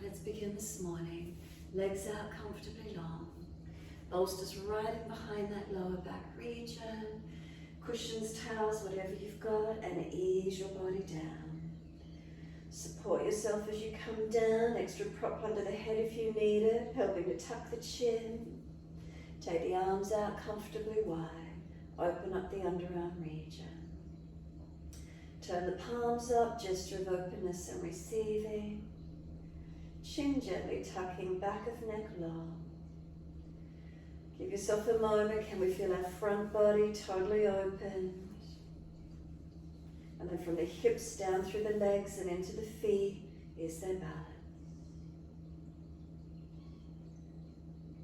Let's begin this morning. Legs out comfortably long. Bolsters riding behind that lower back region. Cushions, towels, whatever you've got, and ease your body down. Support yourself as you come down. Extra prop under the head if you need it, helping to tuck the chin. Take the arms out comfortably wide. Open up the underarm region. Turn the palms up, gesture of openness and receiving. Chin gently tucking, back of neck long. Give yourself a moment. Can we feel our front body totally opened? And then from the hips down through the legs and into the feet, is there balance?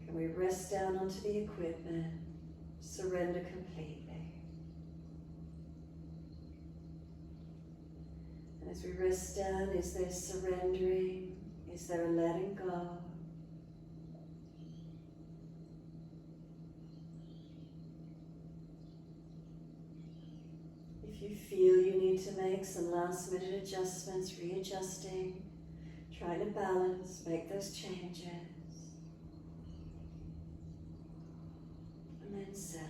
Can we rest down onto the equipment? Surrender completely. And as we rest down, is there surrendering? Is there a letting go? If you feel you need to make some last minute adjustments, readjusting, try to balance, make those changes, and then settle.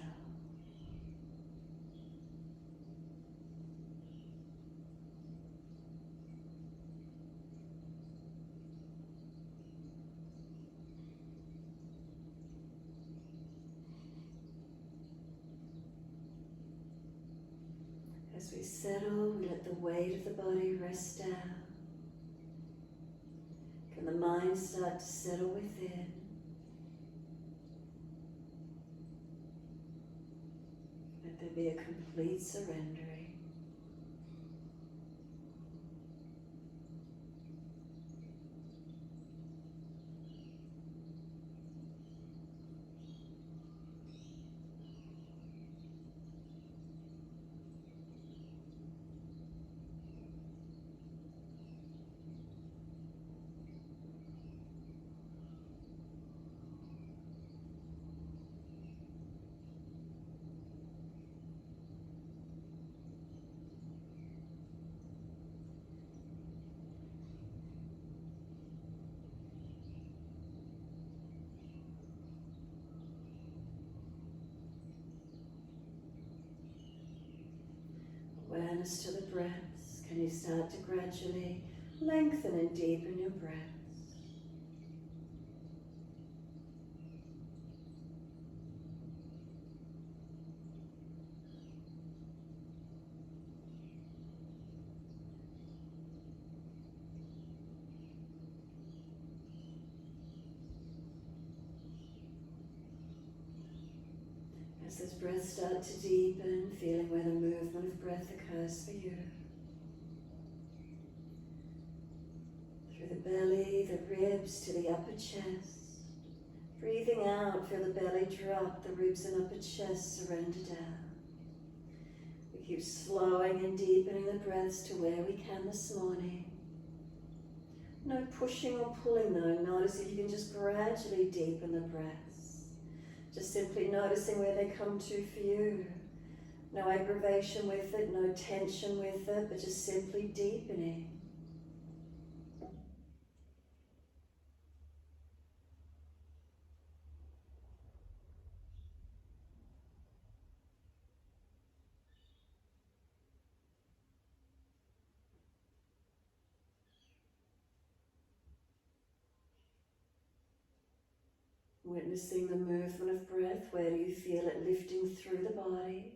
As we settle, we let the weight of the body rest down. Can the mind start to settle within? Let there be a complete surrendering. Awareness to the breaths. Can you start to gradually lengthen and deepen your breaths? As those breaths start to deepen, feeling where the movement of breath occurs for you. Through the belly, the ribs to the upper chest. Breathing out, feel the belly drop, the ribs and upper chest surrender down. We keep slowing and deepening the breaths to where we can this morning. No pushing or pulling though. Notice if you can just gradually deepen the breaths. Just simply noticing where they come to for you. No aggravation with it, no tension with it, but just simply deepening. Witnessing the movement of breath. Where do you feel it lifting through the body?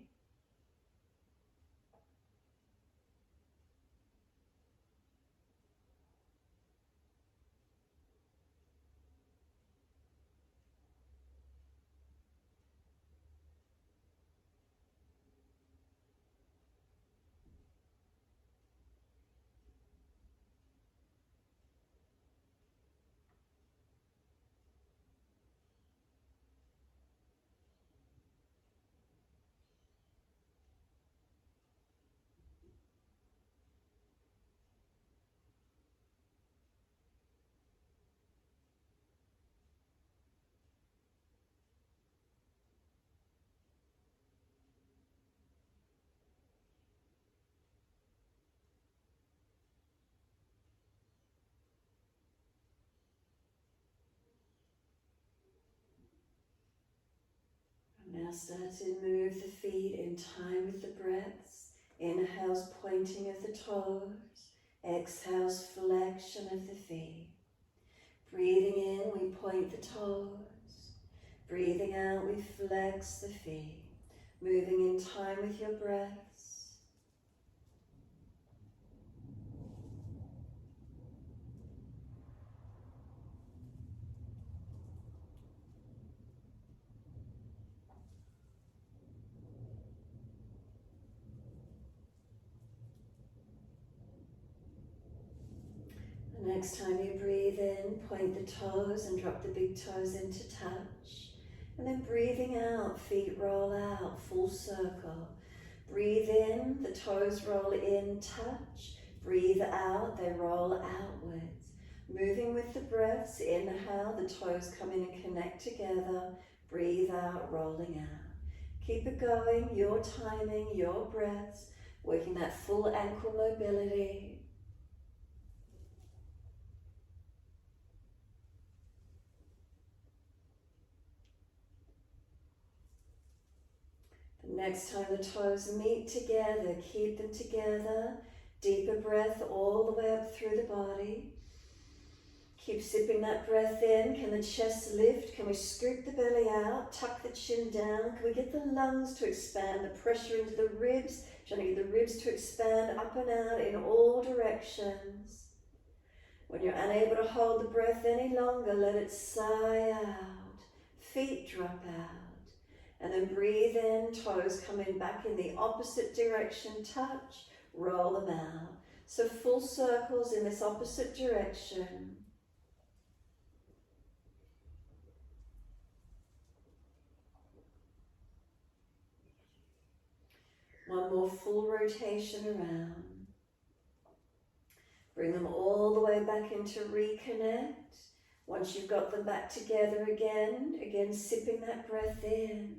Now start to move the feet in time with the breaths. Inhales, pointing of the toes. Exhales, flexion of the feet. Breathing in, we point the toes. Breathing out, we flex the feet. Moving in time with your breaths. The next time you breathe in, point the toes and drop the big toes into touch. And then breathing out, feet roll out, full circle. Breathe in, the toes roll in, touch. Breathe out, they roll outwards. Moving with the breaths, inhale, the toes come in and connect together. Breathe out, rolling out. Keep it going, your timing, your breaths, working that full ankle mobility. Next time the toes meet together, keep them together. Deeper breath all the way up through the body. Keep sipping that breath in. Can the chest lift? Can we scoop the belly out? Tuck the chin down. Can we get the lungs to expand? The pressure into the ribs. Trying to get the ribs to expand up and out in all directions. When you're unable to hold the breath any longer, let it sigh out. Feet drop out. And then breathe in, toes coming back in the opposite direction, touch, roll them out. So full circles in this opposite direction. One more full rotation around. Bring them all the way back into reconnect. Once you've got them back together again sipping that breath in.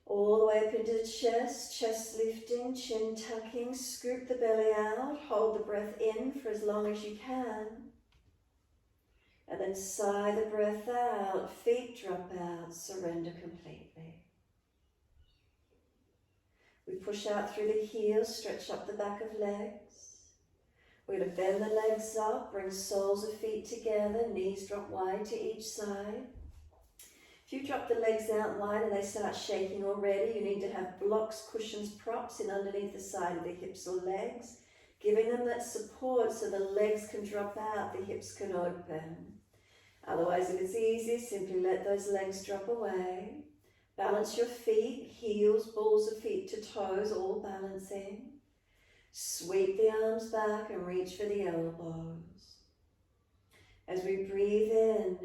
All the way up into the chest, chest lifting, chin tucking, scoop the belly out, hold the breath in for as long as you can. And then sigh the breath out, feet drop out, surrender completely. We push out through the heels, stretch up the back of legs. We're going to bend the legs up, bring soles of feet together, knees drop wide to each side. If you drop the legs out wide and they start shaking already, you need to have blocks, cushions, props in underneath the side of the hips or legs, giving them that support so the legs can drop out, the hips can open. Otherwise, if it's easy, simply let those legs drop away. Balance your feet, heels, balls of feet to toes, all balancing. Sweep the arms back and reach for the elbows. As we breathe in,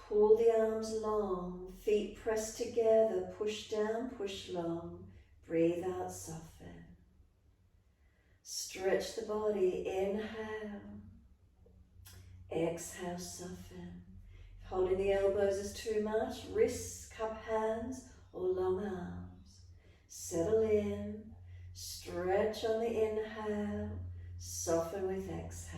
pull the arms long, feet press together, push down, push long, breathe out, soften. Stretch the body, inhale, exhale, soften. If holding the elbows is too much, wrists, cup hands, or long arms. Settle in, stretch on the inhale, soften with exhale.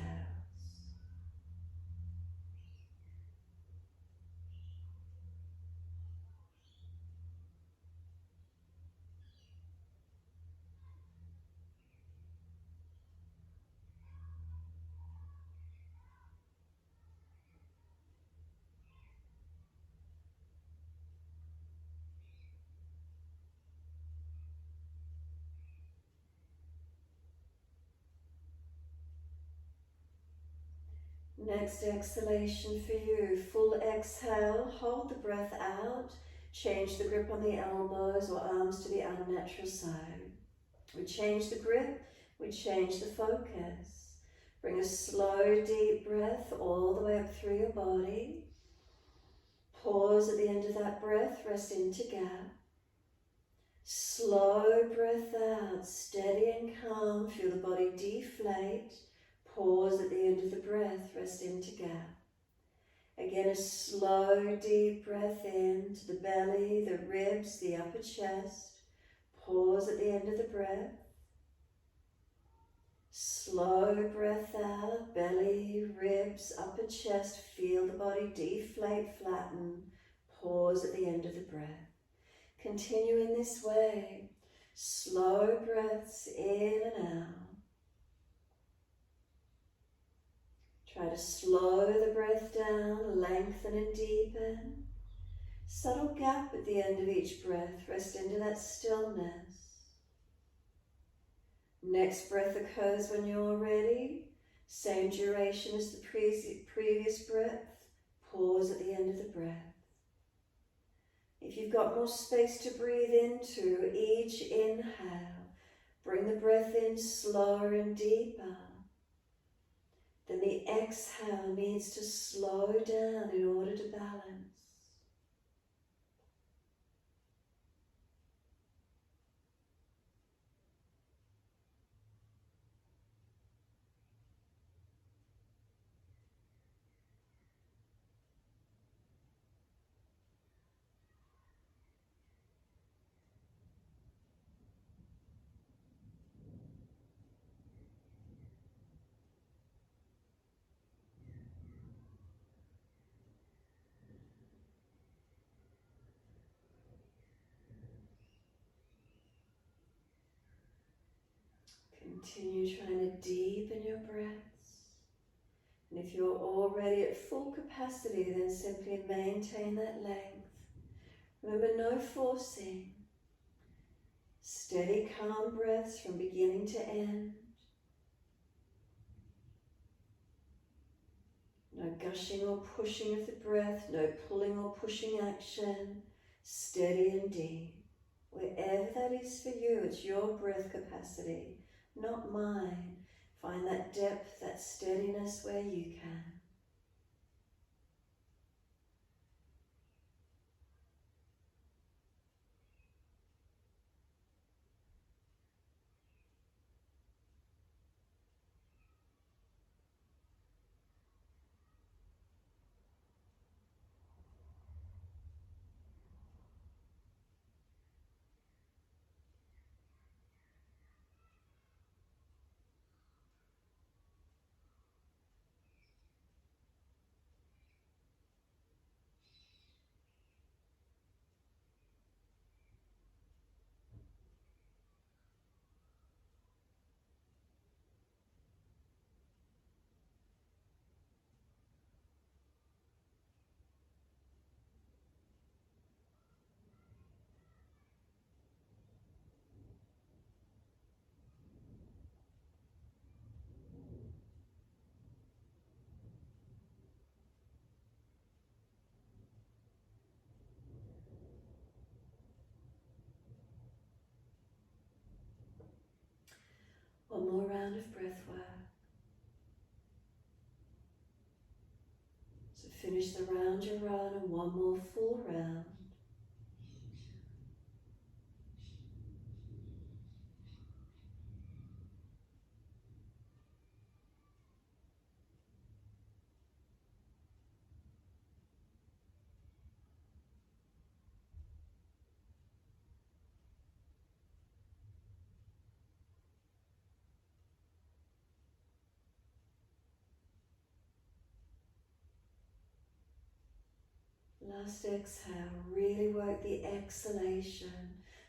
Next exhalation for you, full exhale, hold the breath out, change the grip on the elbows or arms to the unnatural side. We change the grip, we change the focus. Bring a slow, deep breath all the way up through your body. Pause at the end of that breath, rest into gap. Slow breath out, steady and calm, feel the body deflate. Pause at the end of the breath, rest into gap. Again, a slow, deep breath in to the belly, the ribs, the upper chest. Pause at the end of the breath. Slow breath out, belly, ribs, upper chest. Feel the body deflate, flatten. Pause at the end of the breath. Continue in this way. Slow breaths in and out. Try to slow the breath down, lengthen and deepen. Subtle gap at the end of each breath. Rest into that stillness. Next breath occurs when you're ready. Same duration as the previous breath. Pause at the end of the breath. If you've got more space to breathe into each inhale, bring the breath in slower and deeper. Then the exhale needs to slow down in order to balance. Continue trying to deepen your breaths. And if you're already at full capacity, then simply maintain that length. Remember, no forcing. Steady, calm breaths from beginning to end. No gushing or pushing of the breath, no pulling or pushing action. Steady and deep. Wherever that is for you, it's your breath capacity, not mine. Find that depth, that steadiness where you can. One more round of breath work. So finish the round you're on and one more full round. Last exhale, really work the exhalation.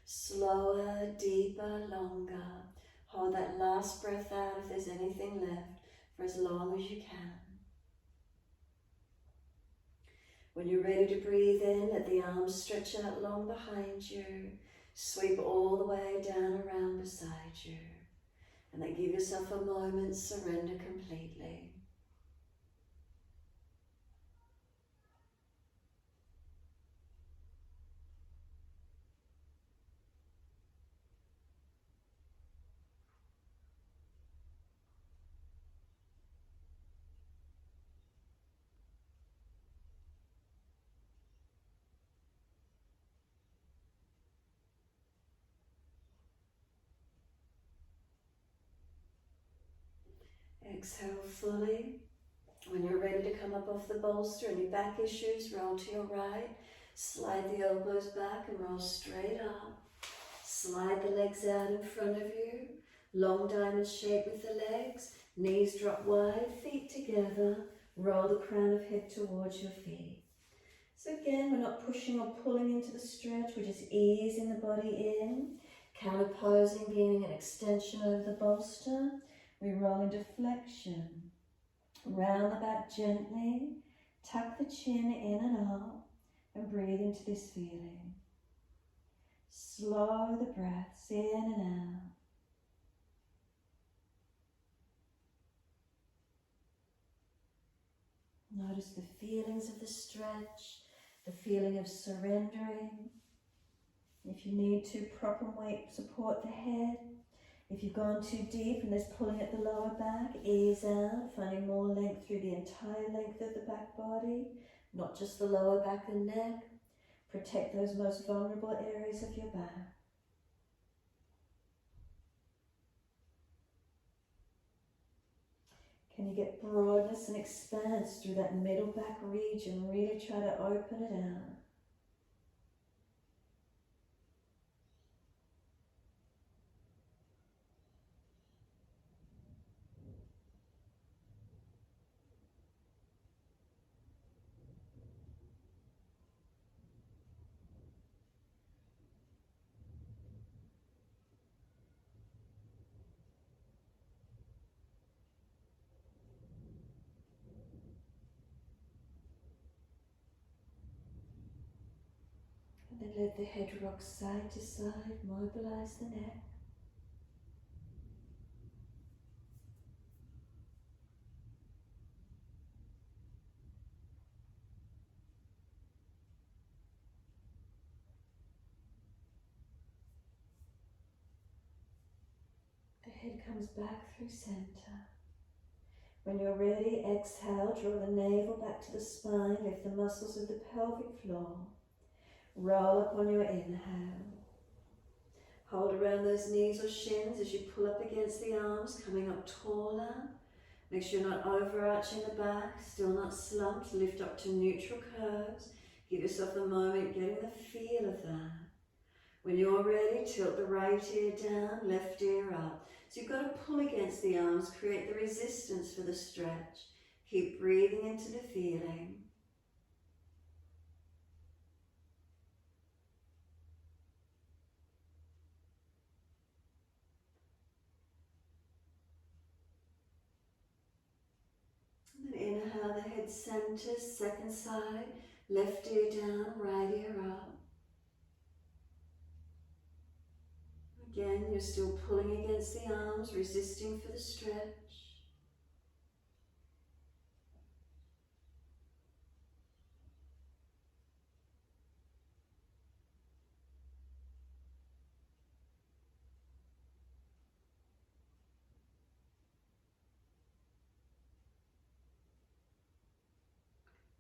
Slower, deeper, longer. Hold that last breath out if there's anything left for as long as you can. When you're ready to breathe in, let the arms stretch out long behind you. Sweep all the way down around beside you. And then give yourself a moment, surrender completely. Exhale fully. When you're ready to come up off the bolster, any back issues, roll to your right. Slide the elbows back and roll straight up. Slide the legs out in front of you. Long diamond shape with the legs. Knees drop wide, feet together. Roll the crown of head towards your feet. So again, we're not pushing or pulling into the stretch, we're just easing the body in. Counterposing being an extension over the bolster. We roll into flexion. Round the back gently. Tuck the chin in and up. And breathe into this feeling. Slow the breaths in and out. Notice the feelings of the stretch, the feeling of surrendering. If you need to, prop and weight support the head. If you've gone too deep and there's pulling at the lower back, ease out, finding more length through the entire length of the back body, not just the lower back and neck. Protect those most vulnerable areas of your back. Can you get broadness and expanse through that middle back region? Really try to open it out. And then let the head rock side to side, mobilize the neck. The head comes back through center. When you're ready, exhale, draw the navel back to the spine, lift the muscles of the pelvic floor. Roll up on your inhale. Hold around those knees or shins as you pull up against the arms, coming up taller. Make sure you're not overarching the back, still not slumped. Lift up to neutral curves. Give yourself a moment getting the feel of that. When you're ready, tilt the right ear down, left ear up. So you've got to pull against the arms, create the resistance for the stretch. Keep breathing into the feeling. And then inhale, the head centers, second side, left ear down, right ear up. Again, you're still pulling against the arms, resisting for the stretch.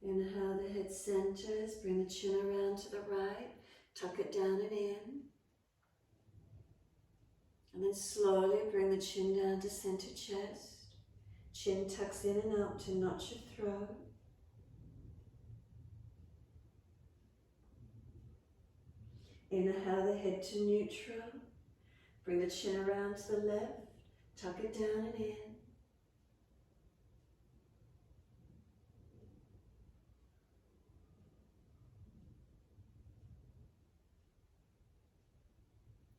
Inhale, the head centers, bring the chin around to the right, tuck it down and in. And then slowly bring the chin down to center chest. Chin tucks in and up to notch your throat. Inhale the head to neutral. Bring the chin around to the left. Tuck it down and in.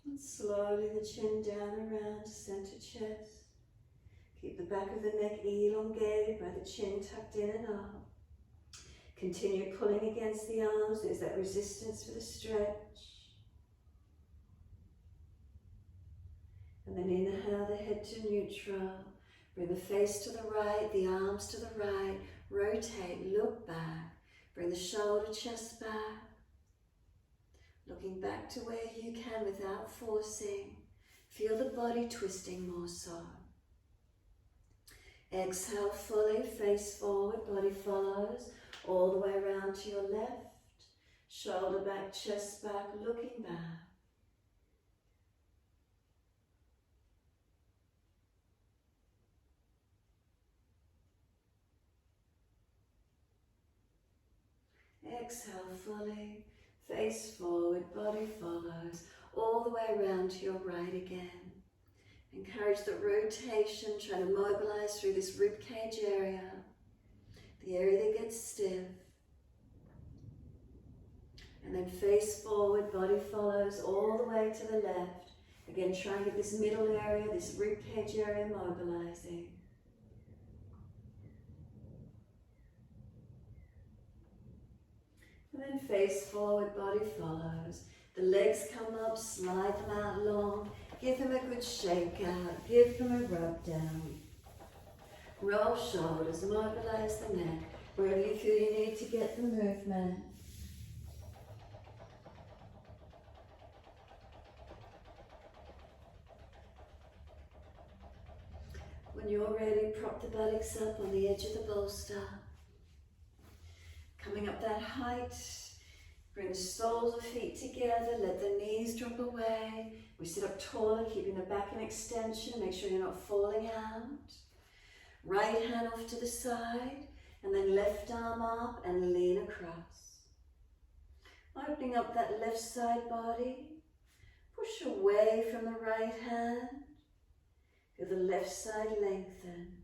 And slowly the chin down around to center chest. Keep the back of the neck elongated by the chin tucked in and up. Continue pulling against the arms. There's that resistance for the stretch. And then inhale the head to neutral. Bring the face to the right, the arms to the right. Rotate, look back. Bring the shoulder, chest back. Looking back to where you can without forcing. Feel the body twisting more so. Exhale fully, face forward, body follows. All the way around to your left. Shoulder back, chest back, looking back. Exhale fully, face forward, body follows, all the way around to your right again. Encourage the rotation, try to mobilize through this rib cage area, the area that gets stiff. And then face forward, body follows all the way to the left. Again, try and get this middle area, this ribcage area mobilizing. And then face forward, body follows. The legs come up, slide them out long. Give them a good shake out, give them a rub down. Roll shoulders, mobilize the neck. Wherever you feel you need to get the movement. When you're ready, prop the buttocks up on the edge of the bolster. Coming up that height, bring the soles of feet together, let the knees drop away. We sit up taller, keeping the back in extension, make sure you're not falling out. Right hand off to the side, and then left arm up and lean across. Opening up that left side body, push away from the right hand. Feel the left side lengthen.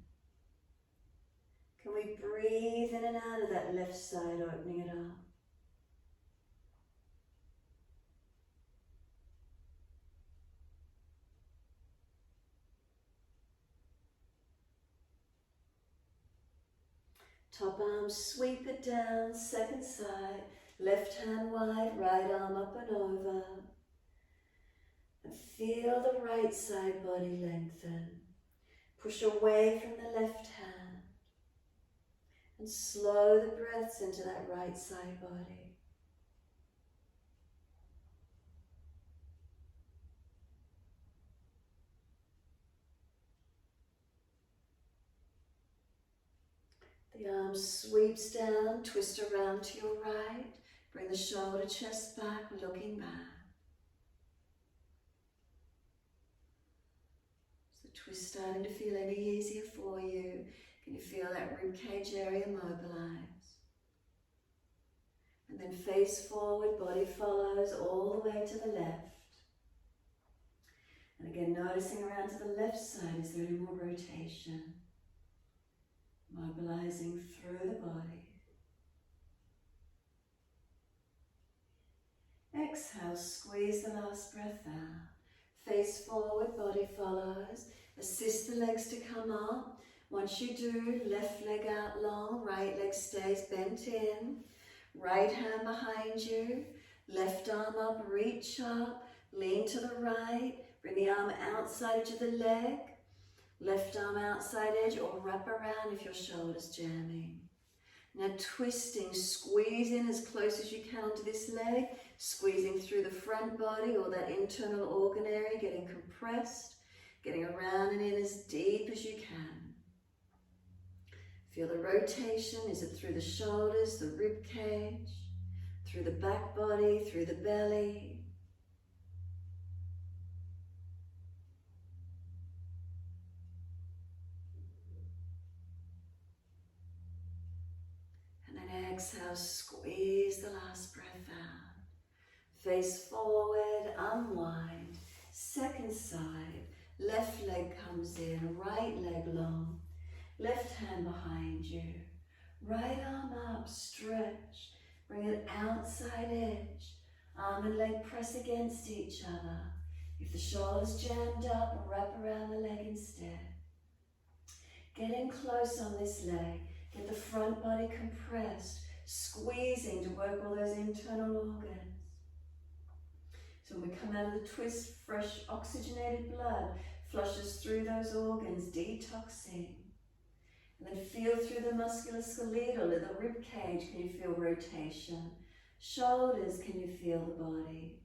Can we breathe in and out of that left side, opening it up? Top arm, sweep it down, second side, left hand wide, right arm up and over. And feel the right side body lengthen. Push away from the left hand. And slow the breaths into that right side body. The arm sweeps down, twist around to your right. Bring the shoulder, chest back, looking back. Is the twist starting to feel any easier for you? Can you feel that ribcage area mobilize? And then face forward, body follows all the way to the left. And again, noticing around to the left side, is there any more rotation? Mobilizing through the body. Exhale, squeeze the last breath out. Face forward, body follows. Assist the legs to come up. Once you do, left leg out long, right leg stays bent in. Right hand behind you. Left arm up, reach up. Lean to the right. Bring the arm outside edge of the leg. Left arm outside edge, or wrap around if your shoulder's jamming. Now twisting, squeeze in as close as you can onto this leg, squeezing through the front body or that internal organ area, getting compressed, getting around and in as deep as you can. Feel the rotation. Is it through the shoulders, the rib cage, through the back body, through the belly? Exhale, squeeze the last breath out. Face forward, unwind. Second side, left leg comes in, right leg long. Left hand behind you. Right arm up, stretch. Bring it outside edge. Arm and leg press against each other. If the shoulder's jammed up, wrap around the leg instead. Get in close on this leg. Get the front body compressed, squeezing to work all those internal organs. So when we come out of the twist, fresh oxygenated blood flushes through those organs, detoxing. And then feel through the musculoskeletal, in the rib cage, can you feel rotation? Shoulders, can you feel the body?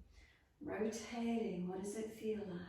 Rotating, what does it feel like?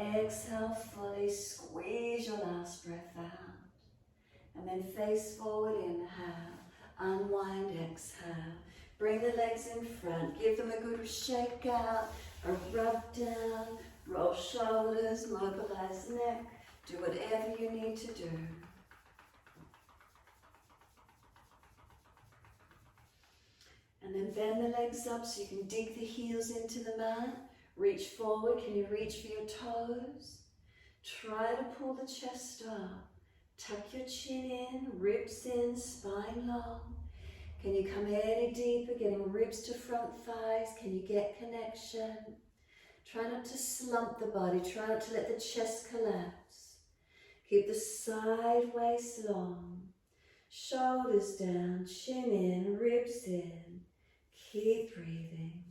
Exhale fully, squeeze your last breath out. And then face forward, inhale, unwind, exhale. Bring the legs in front, give them a good shake out, a rub down, roll shoulders, mobilize neck, do whatever you need to do. And then bend the legs up so you can dig the heels into the mat. Reach forward. Can you reach for your toes? Try to pull the chest up. Tuck your chin in, ribs in, spine long. Can you come any deeper, getting ribs to front thighs? Can you get connection? Try not to slump the body. Try not to let the chest collapse. Keep the side waist long. Shoulders down, chin in, ribs in. Keep breathing.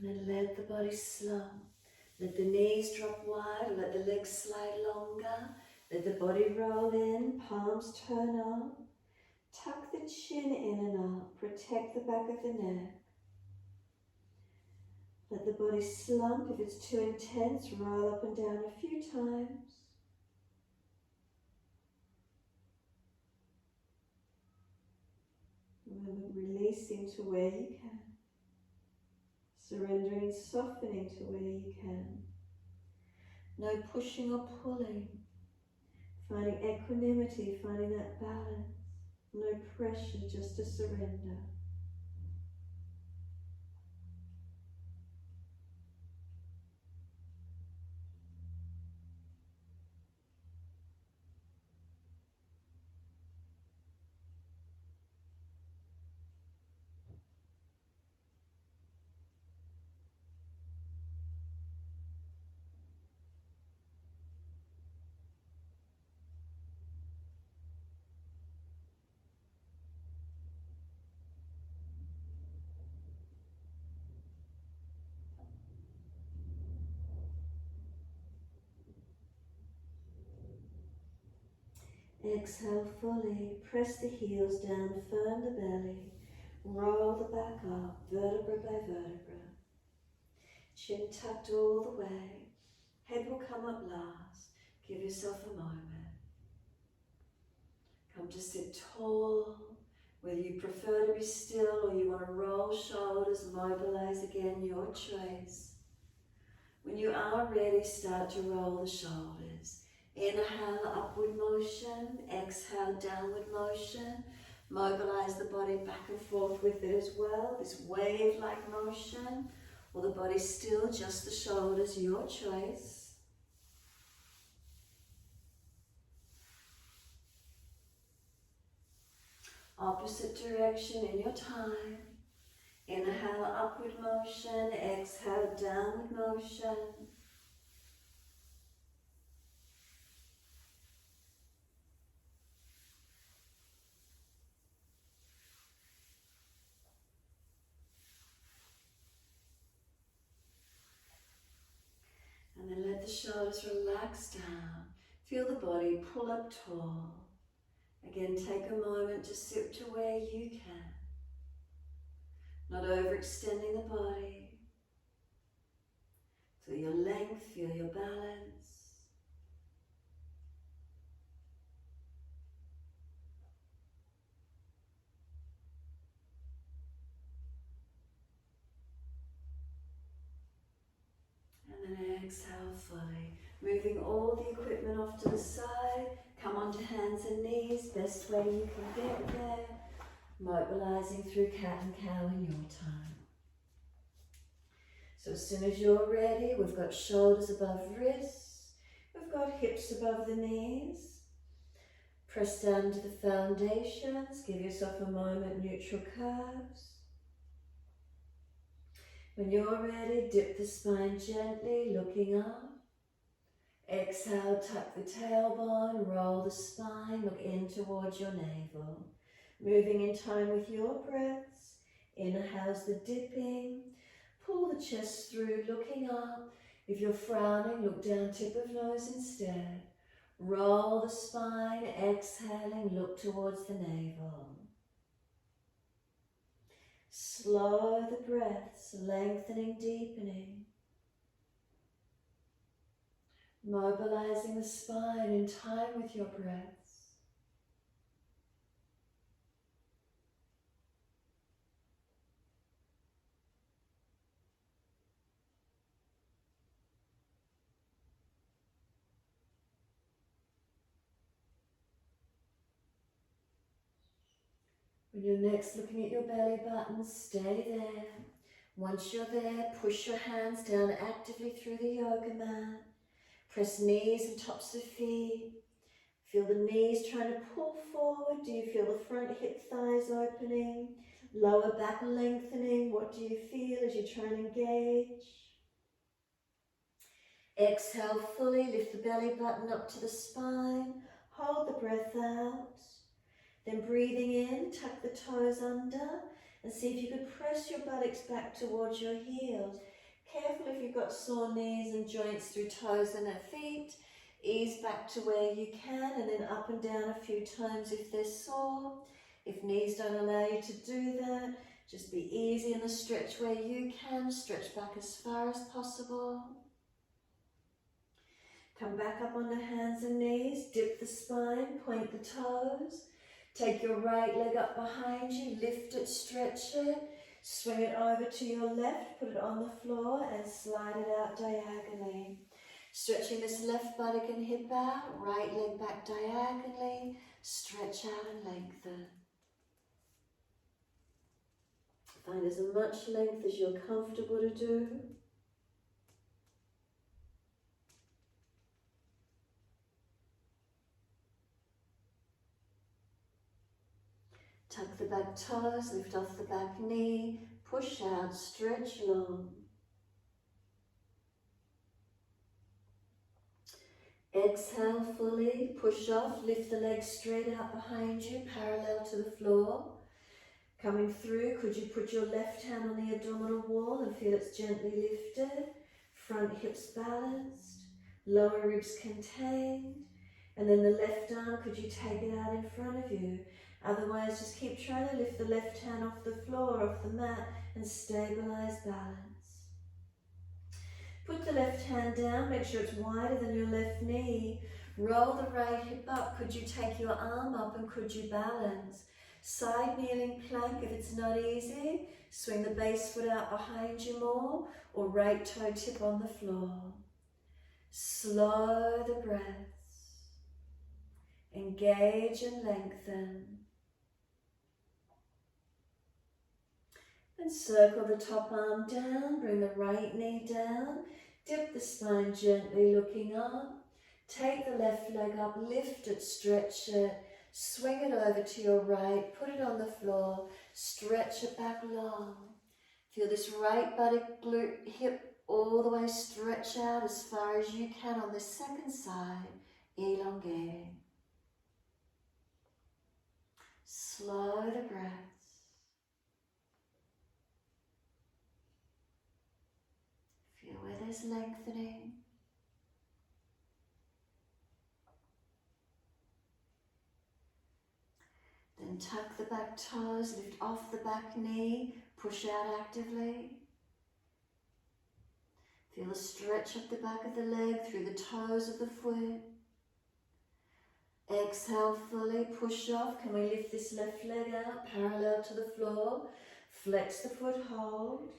And then let the body slump. Let the knees drop wide, or let the legs slide longer. Let the body roll in, palms turn up. Tuck the chin in and up, protect the back of the neck. Let the body slump. If it's too intense, roll up and down a few times. Remember, releasing to where you can. Surrendering, softening to where you can. No pushing or pulling. Finding equanimity, finding that balance. No pressure, just a surrender. Exhale fully, press the heels down, firm the belly, roll the back up, vertebra by vertebra. Chin tucked all the way, head will come up last. Give yourself a moment. Come to sit tall, whether you prefer to be still or you want to roll shoulders, mobilize again, your choice. When you are ready, start to roll the shoulders. Inhale, upward motion. Exhale, downward motion. Mobilize the body back and forth with it as well. This wave-like motion. Or the body still, just the shoulders, your choice. Opposite direction in your time. Inhale, upward motion. Exhale, downward motion. And then let the shoulders relax down. Feel the body pull up tall. Again, take a moment to sit to where you can. Not overextending the body. Feel your length, feel your balance. And then exhale fully. Moving all the equipment off to the side. Come onto hands and knees, best way you can get there. Mobilizing through cat and cow in your time. So as soon as you're ready, we've got shoulders above wrists. We've got hips above the knees. Press down to the foundations. Give yourself a moment, neutral curves. When you're ready, dip the spine gently, looking up. Exhale, tuck the tailbone, roll the spine, look in towards your navel. Moving in time with your breaths. Inhale's the dipping. Pull the chest through, looking up. If you're frowning, look down, tip of nose instead. Roll the spine, exhaling, look towards the navel. Slow the breaths, lengthening, deepening. Mobilizing the spine in time with your breaths. When you're next looking at your belly button, stay there. Once you're there, push your hands down actively through the yoga mat. Press knees and tops of feet. Feel the knees trying to pull forward. Do you feel the front hip thighs opening? Lower back lengthening. What do you feel as you try and engage? Exhale fully, lift the belly button up to the spine. Hold the breath out. Then breathing in, tuck the toes under and see if you could press your buttocks back towards your heels. Careful if you've got sore knees and joints through toes and feet. Ease back to where you can and then up and down a few times if they're sore. If knees don't allow you to do that, just be easy in the stretch where you can. Stretch back as far as possible. Come back up on the hands and knees, dip the spine, point the toes. Take your right leg up behind you, lift it, stretch it. Swing it over to your left, put it on the floor and slide it out diagonally. Stretching this left buttock and hip out, right leg back diagonally, stretch out and lengthen. Find as much length as you're comfortable to do. Tuck the back toes, lift off the back knee, push out, stretch long. Exhale fully, push off, lift the legs straight out behind you, parallel to the floor. Coming through, could you put your left hand on the abdominal wall and feel it's gently lifted, front hips balanced, lower ribs contained, and then the left arm, could you take it out in front of you? Otherwise, just keep trying to lift the left hand off the floor, off the mat, and stabilize balance. Put the left hand down, make sure it's wider than your left knee. Roll the right hip up. Could you take your arm up and could you balance? Side kneeling plank if it's not easy. Swing the base foot out behind you more, or right toe tip on the floor. Slow the breaths. Engage and lengthen. And circle the top arm down, bring the right knee down, dip the spine gently looking up, take the left leg up, lift it, stretch it, swing it over to your right, put it on the floor, stretch it back long. Feel this right buttock, glute, hip all the way stretch out as far as you can on the second side, elongating. Slow the breath. Feel where there's lengthening. Then tuck the back toes, lift off the back knee, push out actively. Feel the stretch of the back of the leg through the toes of the foot. Exhale fully, push off. Can we lift this left leg out, parallel to the floor? Flex the foot, hold.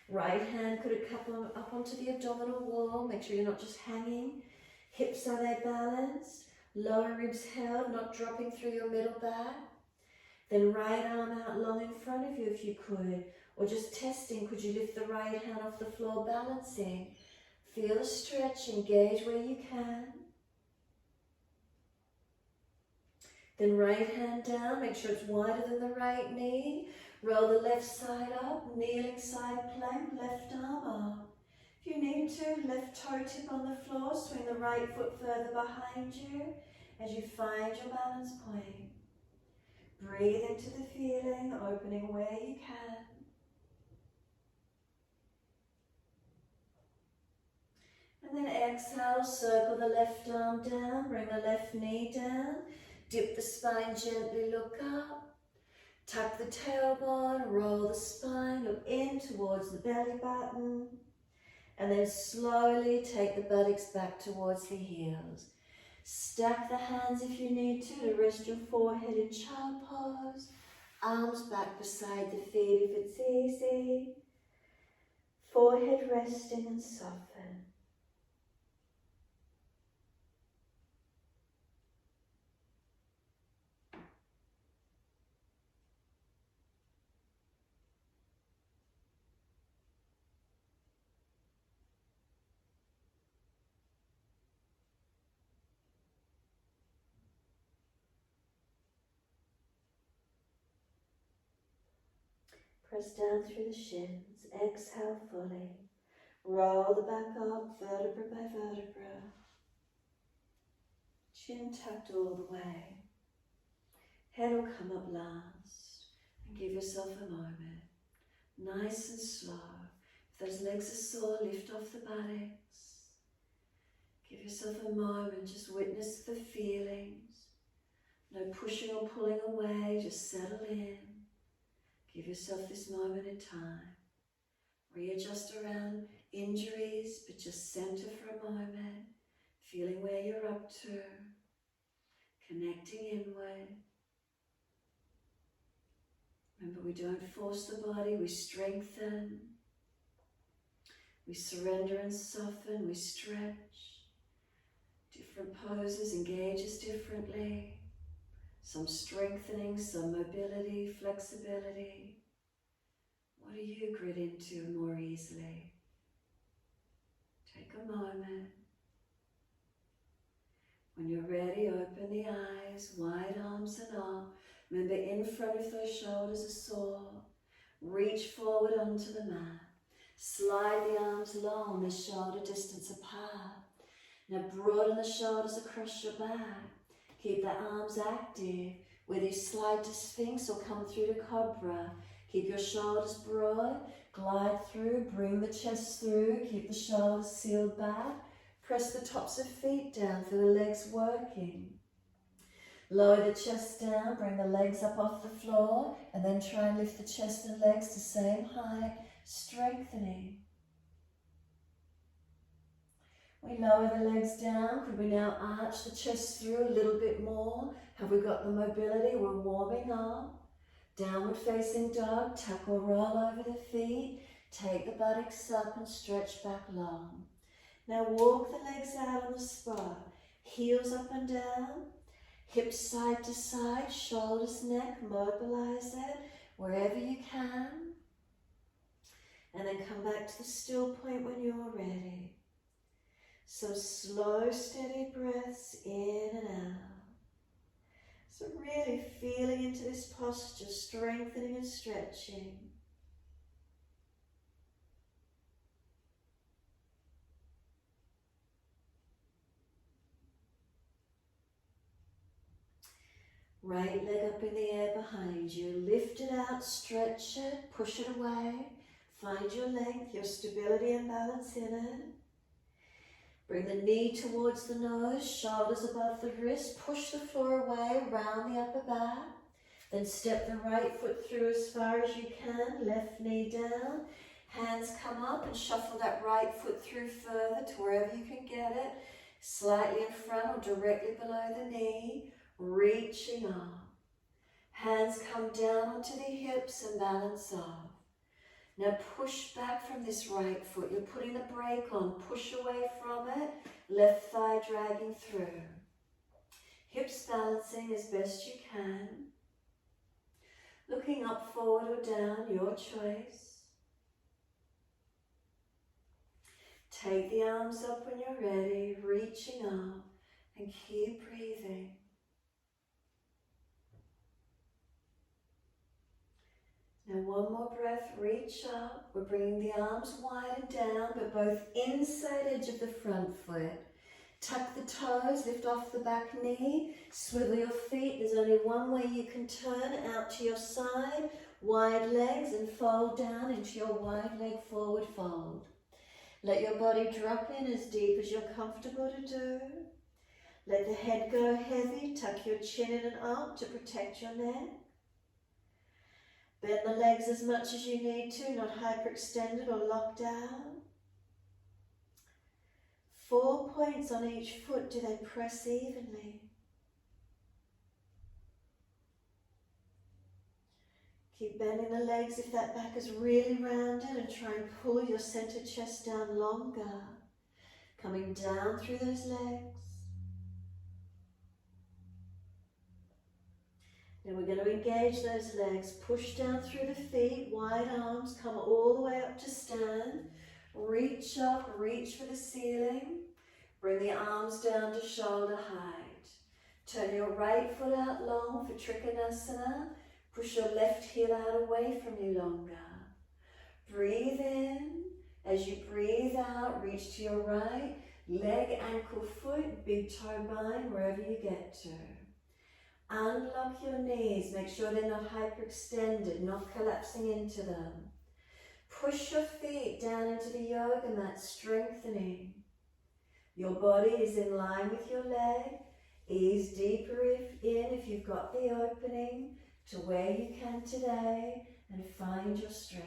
Right hand could it come up onto the abdominal wall. Make sure you're not just hanging. Hips, are they balanced? Lower ribs held, not dropping through your middle back. Then right arm out long in front of you if you could. Or just testing, could you lift the right hand off the floor, balancing? Feel the stretch, engage where you can. Then right hand down, make sure it's wider than the right knee. Roll the left side up, kneeling side plank, left arm up. If you need to, left toe tip on the floor, swing the right foot further behind you as you find your balance point. Breathe into the feeling, opening where you can. And then exhale, circle the left arm down, bring the left knee down, dip the spine gently, look up. Tuck the tailbone, roll the spine, look in towards the belly button, and then slowly take the buttocks back towards the heels. Stack the hands if you need to rest your forehead in child pose. Arms back beside the feet if it's easy. Forehead resting and soften. Press down through the shins. Exhale fully. Roll the back up, vertebra by vertebra. Chin tucked all the way. Head will come up last. And give yourself a moment. Nice and slow. If those legs are sore, lift off the buttocks. Give yourself a moment. Just witness the feelings. No pushing or pulling away. Just settle in. Give yourself this moment in time. Readjust around injuries, but just center for a moment. Feeling where you're up to. Connecting inward. Remember, we don't force the body, we strengthen. We surrender and soften, we stretch. Different poses engage us differently. Some strengthening, some mobility, flexibility. What do you grit into more easily? Take a moment. When you're ready, open the eyes, wide arms and up. Remember, in front if those shoulders are sore, reach forward onto the mat. Slide the arms long, they're shoulder distance apart. Now broaden the shoulders across your back. Keep the arms active. Whether you slide to Sphinx or come through to Cobra. Keep your shoulders broad, glide through, bring the chest through, keep the shoulders sealed back. Press the tops of feet down, feel the legs working. Lower the chest down, bring the legs up off the floor, and then try and lift the chest and legs to same height, strengthening. We lower the legs down. Could we now arch the chest through a little bit more? Have we got the mobility? We're warming up. Downward facing dog, tuck or roll over the feet. Take the buttocks up and stretch back long. Now walk the legs out on the spot. Heels up and down. Hips side to side, shoulders, neck, mobilize it wherever you can. And then come back to the still point when you're ready. So slow, steady breaths in and out. So really feeling into this posture, strengthening and stretching. Right leg up in the air behind you. Lift it out, stretch it, push it away. Find your length, your stability and balance in it. Bring the knee towards the nose, shoulders above the wrist. Push the floor away, round the upper back. Then step the right foot through as far as you can. Left knee down. Hands come up and shuffle that right foot through further to wherever you can get it. Slightly in front or directly below the knee. Reaching up. Hands come down onto the hips and balance off. Now push back from this right foot. You're putting the brake on. Push away from it. Left thigh dragging through. Hips balancing as best you can. Looking up, forward or down, your choice. Take the arms up when you're ready, reaching up, and keep breathing. Now one more breath, reach up. We're bringing the arms wide and down, but both inside edge of the front foot. Tuck the toes, lift off the back knee, swivel your feet. There's only one way you can turn, out to your side, wide legs, and fold down into your wide leg forward fold. Let your body drop in as deep as you're comfortable to do. Let the head go heavy, tuck your chin in and up to protect your neck. Bend the legs as much as you need to, not hyperextended or locked out. 4 points on each foot. Do they press evenly? Keep bending the legs if that back is really rounded, and try and pull your center chest down longer. Coming down through those legs. Now we're going to engage those legs. Push down through the feet, wide arms, come all the way up to stand. Reach up, reach for the ceiling. Bring the arms down to shoulder height. Turn your right foot out long for Trikonasana. Push your left heel out away from you longer. Breathe in. As you breathe out, reach to your right. Leg, ankle, foot, big toe, bind, wherever you get to. Unlock your knees. Make sure they're not hyperextended, not collapsing into them. Push your feet down into the yoga mat, strengthening. Your body is in line with your leg. Ease deeper if you've got the opening to where you can today, and find your stretch.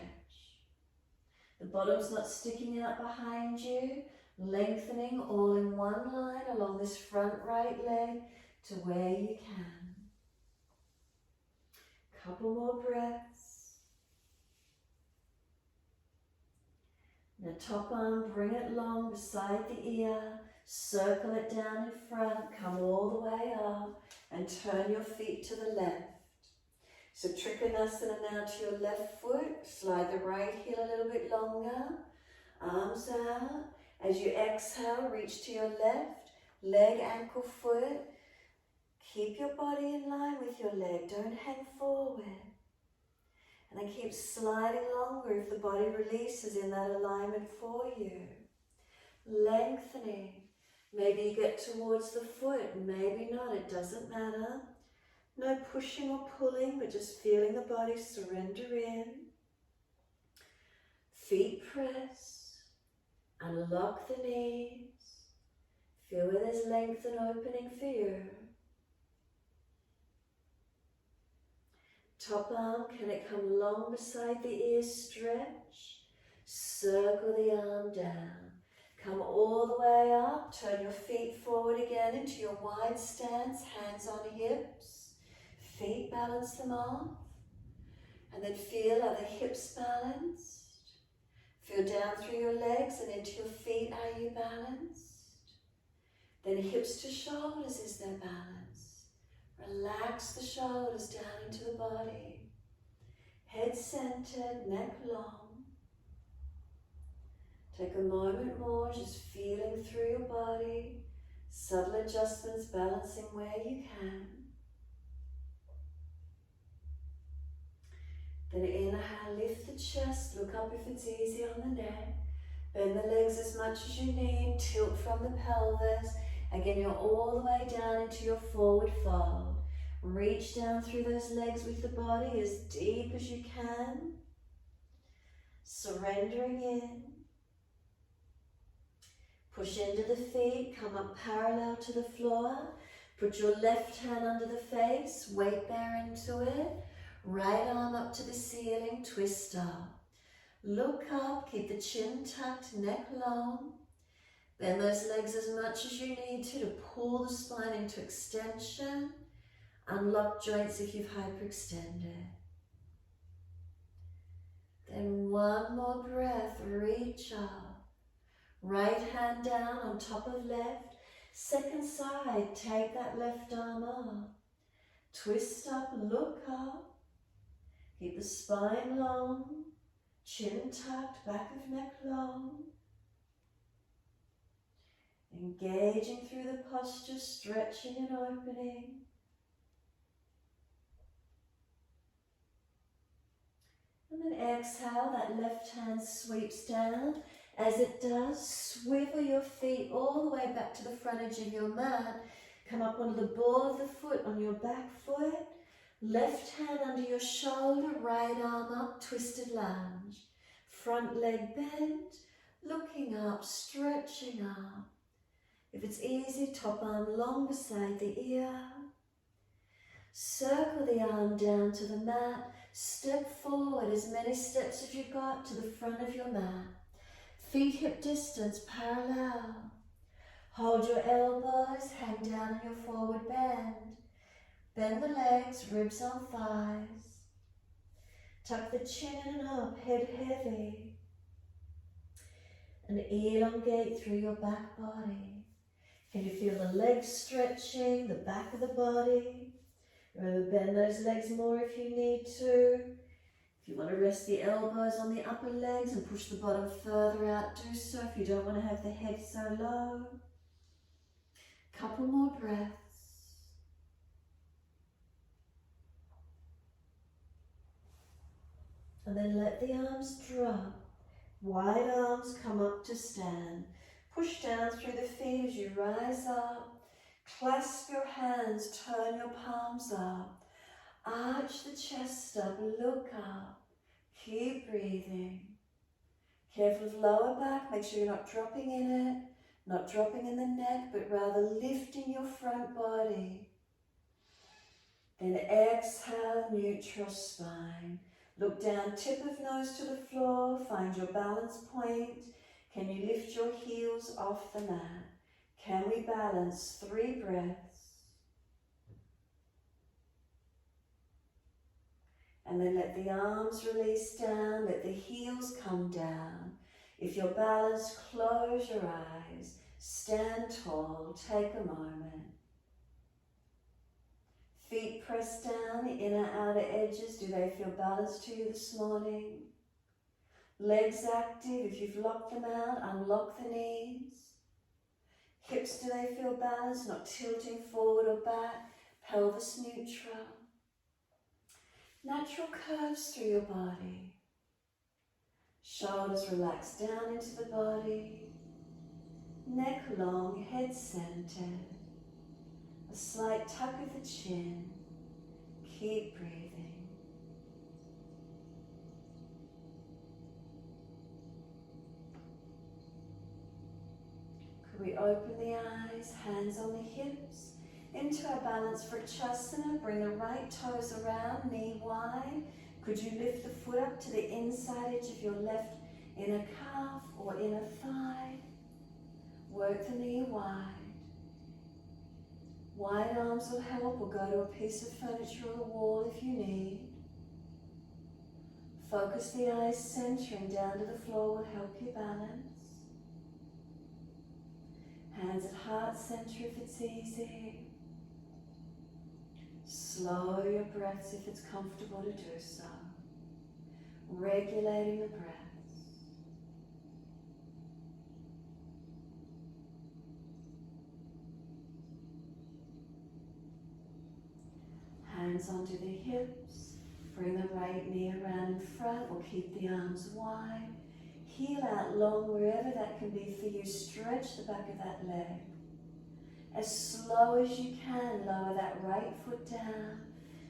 The bottom's not sticking out behind you, lengthening all in one line along this front right leg to where you can. Couple more breaths. Now top arm, bring it long beside the ear, circle it down in front, come all the way up and turn your feet to the left. So Trikonasana now to your left foot, slide the right heel a little bit longer, arms out. As you exhale, reach to your left, leg, ankle, foot. Keep your body in line with your leg, don't hang forward. And then keep sliding longer if the body releases in that alignment for you. Lengthening. Maybe you get towards the foot, maybe not, it doesn't matter. No pushing or pulling, but just feeling the body surrender in. Feet press. Unlock the knees. Feel where there's length and opening for you. Top arm, can it come long beside the ear? Stretch. Circle the arm down. Come all the way up. Turn your feet forward again into your wide stance. Hands on hips. Feet, balance them off. And then feel, are the hips balanced? Feel down through your legs and into your feet, are you balanced? Then hips to shoulders, is there balance? Relax the shoulders down into the body. Head centered, neck long. Take a moment more, just feeling through your body. Subtle adjustments, balancing where you can. Then inhale, lift the chest, look up if it's easy on the neck. Bend the legs as much as you need, tilt from the pelvis. Again, you're all the way down into your forward fold. Reach down through those legs with the body as deep as you can. Surrendering in. Push into the feet, come up parallel to the floor. Put your left hand under the face, weight bear into it. Right arm up to the ceiling, twist up. Look up, keep the chin tucked, neck long. Bend those legs as much as you need to pull the spine into extension. Unlock joints if you've hyperextended. Then one more breath, reach up. Right hand down on top of left. Second side, take that left arm up. Twist up, look up. Keep the spine long, chin tucked, back of neck long. Engaging through the posture, stretching and opening. And then exhale, that left hand sweeps down. As it does, swivel your feet all the way back to the front edge of your mat. Come up onto the ball of the foot on your back foot. Left hand under your shoulder, right arm up, twisted lunge. Front leg bent, looking up, stretching up. If it's easy, top arm long beside the ear. Circle the arm down to the mat. Step forward as many steps as you've got to the front of your mat. Feet hip distance parallel. Hold your elbows, hang down in your forward bend. Bend the legs, ribs on thighs. Tuck the chin in and up, head heavy. And elongate through your back body. Can you feel the legs stretching, the back of the body? Remember, bend those legs more if you need to. If you want to rest the elbows on the upper legs and push the bottom further out, do so if you don't want to have the head so low. Couple more breaths. And then let the arms drop. Wide arms come up to stand. Push down through the feet as you rise up. Clasp your hands, turn your palms up. Arch the chest up, look up. Keep breathing. Careful of lower back, make sure you're not dropping in it, not dropping in the neck, but rather lifting your front body. Then exhale, neutral spine. Look down, tip of nose to the floor, find your balance point. Can you lift your heels off the mat? Can we balance? 3 breaths. And then let the arms release down, let the heels come down. If you're balanced, close your eyes, stand tall, take a moment. Feet pressed down, inner outer edges, do they feel balanced to you this morning? Legs active, if you've locked them out, unlock the knees. Hips, do they feel balanced, not tilting forward or back? Pelvis neutral. Natural curves through your body. Shoulders relax down into the body. Neck long, head centered. A slight tuck of the chin. Keep breathing. Could we open the eyes, hands on the hips, into our balance for Shavasana. Bring the right toes around, knee wide. Could you lift the foot up to the inside edge of your left inner calf or inner thigh? Work the knee wide. Wide arms will help, or go to a piece of furniture or the wall if you need. Focus the eyes, centering down to the floor will help you balance. Hands at heart center if it's easy. Slow your breaths if it's comfortable to do so. Regulating the breaths. Hands onto the hips. Bring the right knee around in front, or keep the arms wide. Heel out long wherever that can be for you. Stretch the back of that leg. As slow as you can, lower that right foot down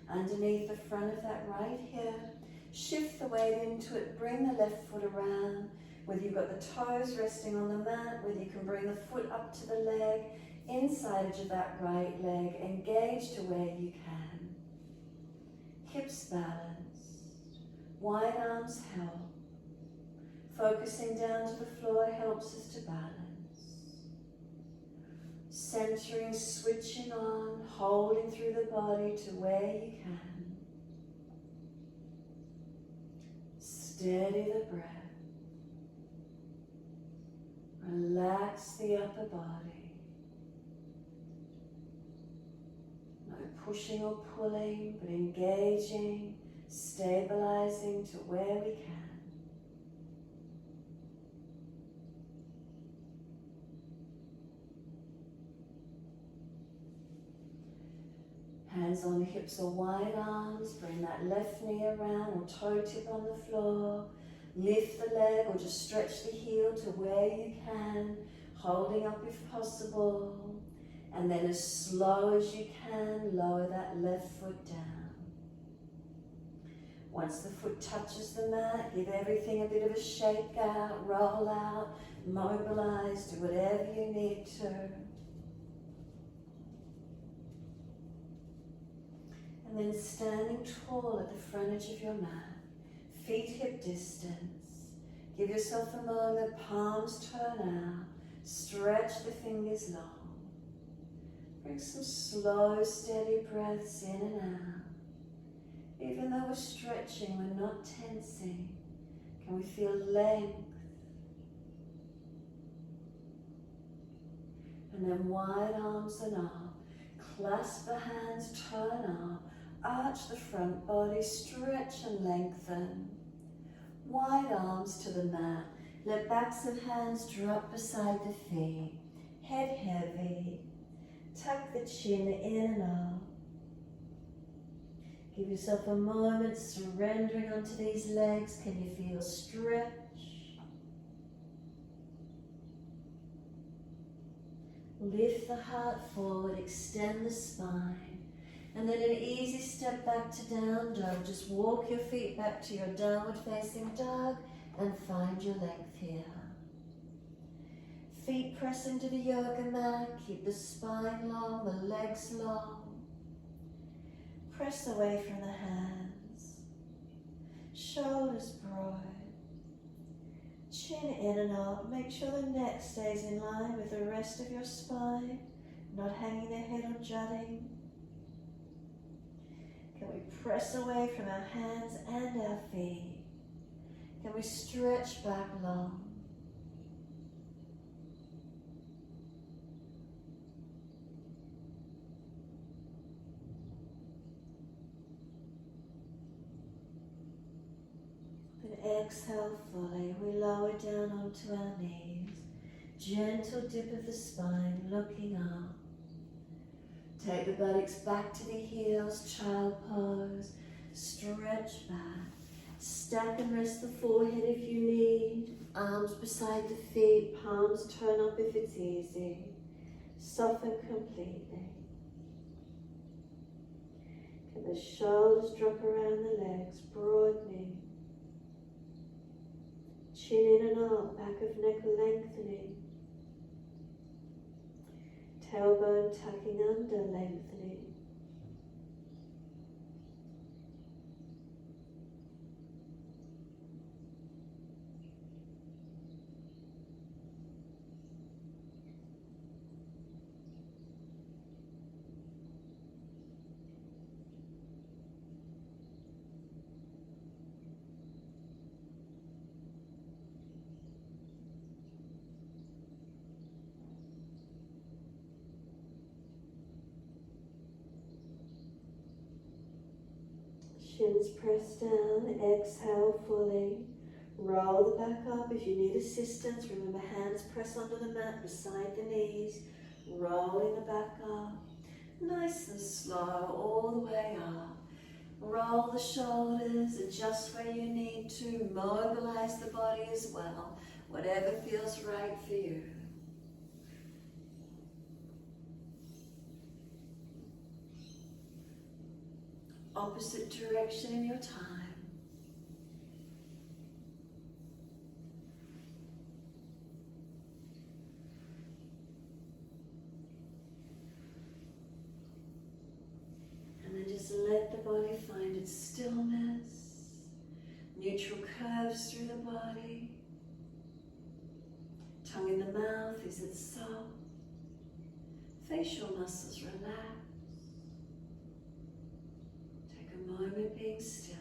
underneath the front of that right hip. Shift the weight into it, bring the left foot around. Whether you've got the toes resting on the mat, whether you can bring the foot up to the leg, inside edge of that right leg, engage to where you can. Hips balanced, wide arms help. Focusing down to the floor helps us to balance. Centering, switching on, holding through the body to where you can. Steady the breath. Relax the upper body. No pushing or pulling, but engaging, stabilizing to where we can. Hands on the hips or wide arms. Bring that left knee around or toe tip on the floor. Lift the leg or just stretch the heel to where you can, holding up if possible. And then as slow as you can, lower that left foot down. Once the foot touches the mat, give everything a bit of a shake out, roll out, mobilize, do whatever you need to. And then standing tall at the front edge of your mat, feet hip distance. Give yourself a moment, palms turn out, stretch the fingers long. Bring some slow, steady breaths in and out. Even though we're stretching, we're not tensing. Can we feel length? And then wide arms and up. Clasp the hands, turn up. Arch the front body, stretch and lengthen. Wide arms to the mat. Let backs of hands drop beside the feet. Head heavy. Tuck the chin in and up. Give yourself a moment surrendering onto these legs. Can you feel stretch? Lift the heart forward, extend the spine, and then an easy step back to down dog. Just walk your feet back to your downward facing dog and find your length here. Feet press into the yoga mat, keep the spine long, the legs long. Press away from the hands, shoulders broad. Chin in and up, make sure the neck stays in line with the rest of your spine, not hanging the head or jutting. Can we press away from our hands and our feet? Can we stretch back long? Exhale fully, we lower down onto our knees. Gentle dip of the spine, looking up. Take the buttocks back to the heels, child pose. Stretch back. Stack and rest the forehead if you need. Arms beside the feet, palms turn up if it's easy. Soften completely. Can the shoulders drop around the legs, broadening. Chin in and up, back of neck lengthening. Tailbone tucking under, lengthening. Shins press down, exhale fully. Roll the back up. If you need assistance, remember hands press onto the mat beside the knees. Rolling the back up. Nice and slow, all the way up. Roll the shoulders, adjust where you need to. Mobilize the body as well. Whatever feels right for you. Opposite direction in your time. And then just let the body find its stillness. Neutral curves through the body. Tongue in the mouth, is it soft? Facial muscles relax. Moment being still.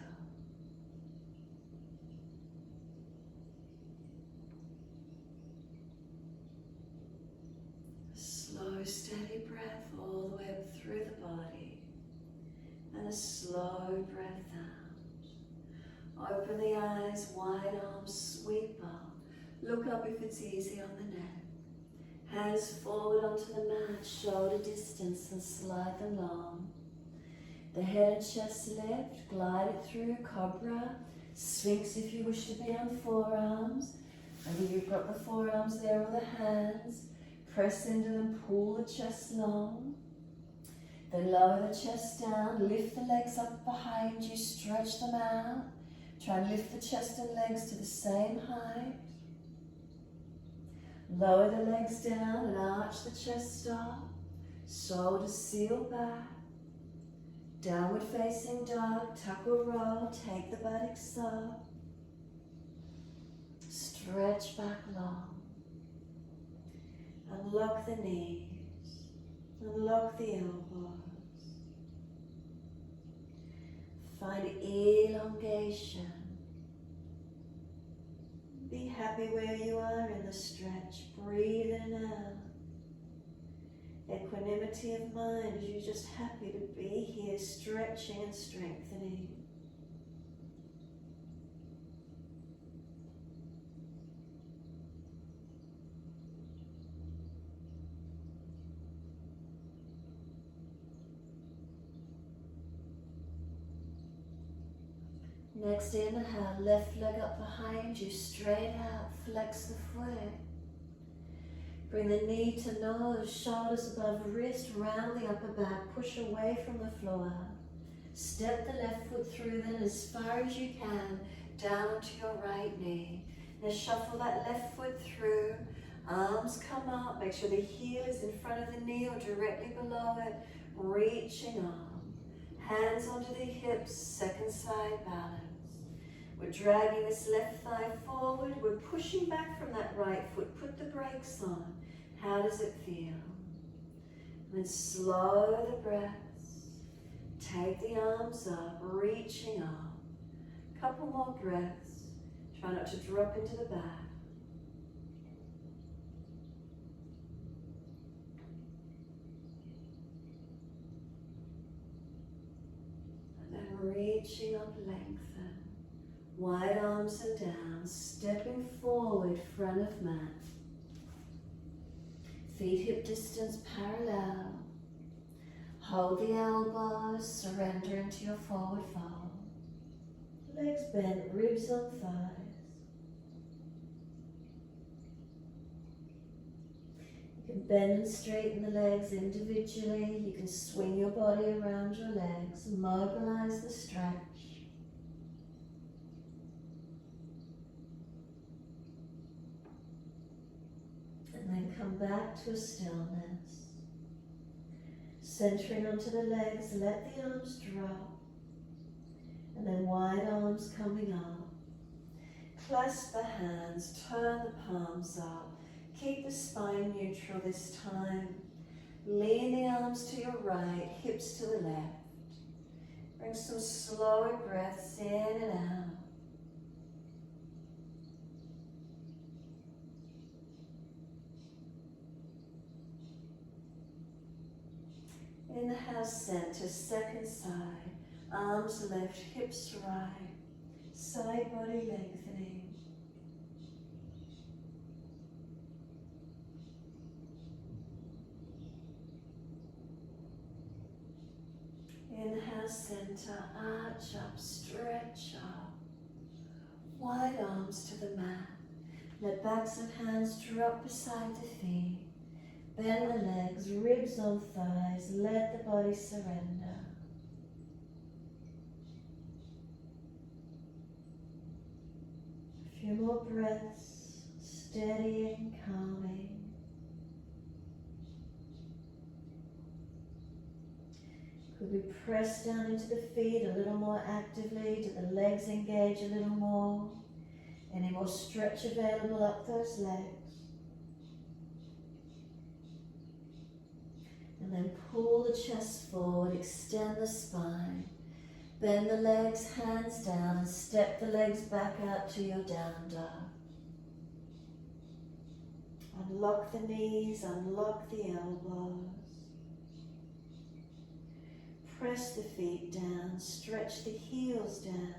A slow, steady breath all the way up through the body, and a slow breath out. Open the eyes, wide arms, sweep up. Look up if it's easy on the neck. Hands forward onto the mat, shoulder distance, and slide them long. The head and chest lift, glide it through, cobra, sphinx if you wish to be on forearms. Maybe you've got the forearms there or the hands. Press into them, pull the chest long. Then lower the chest down, lift the legs up behind you, stretch them out. Try and lift the chest and legs to the same height. Lower the legs down and arch the chest up. Shoulders seal back. Downward facing dog, tuck or roll, take the buttocks up. Stretch back long. Unlock the knees. Unlock the elbows. Find elongation. Be happy where you are in the stretch. Breathe in and out. Equanimity of mind as you're just happy to be here, stretching and strengthening. Next inhale, left leg up behind you, straight out, flex the foot. Bring the knee to nose, shoulders above wrist, round the upper back, push away from the floor. Step the left foot through then as far as you can, down to your right knee. Now shuffle that left foot through, arms come up, make sure the heel is in front of the knee or directly below it, reaching up. Hands onto the hips, second side balance. We're dragging this left thigh forward, we're pushing back from that right foot, put the brakes on. How does it feel? And then slow the breaths, take the arms up, reaching up. Couple more breaths, try not to drop into the back. And then reaching up, lengthen. Wide arms and down, stepping forward, front of mat. Feet hip distance parallel. Hold the elbows, surrender into your forward fold. Legs bent, ribs on thighs. You can bend and straighten the legs individually. You can swing your body around your legs, mobilize the stretch. And then come back to a stillness. Centering onto the legs, let the arms drop. And then wide arms coming up. Clasp the hands, turn the palms up. Keep the spine neutral this time. Lean the arms to your right, hips to the left. Bring some slower breaths in and out. Inhale, center, second side. Arms left, hips right. Side body lengthening. Inhale, center, arch up, stretch up. Wide arms to the mat. Let backs of hands drop beside the feet. Bend the legs, ribs on thighs, let the body surrender. A few more breaths, steadying, calming. Could we press down into the feet a little more actively? Do the legs engage a little more? Any more stretch available up those legs? And then pull the chest forward, extend the spine. Bend the legs, hands down, and step the legs back out to your down dog. Unlock the knees, unlock the elbows. Press the feet down, stretch the heels down.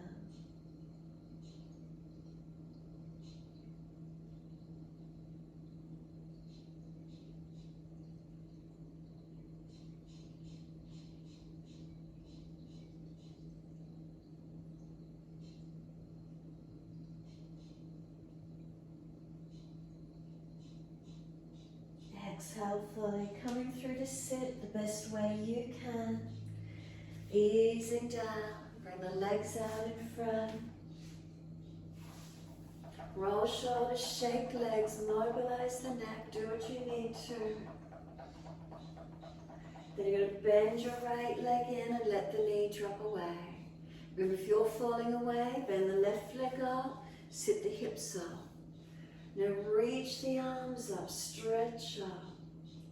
Exhale fully, coming through to sit the best way you can. Easing down, bring the legs out in front. Roll shoulders, shake legs, mobilize the neck, do what you need to. Then you're going to bend your right leg in and let the knee drop away. Remember, if you're falling away, bend the left leg up, sit the hips up. Now reach the arms up, stretch up.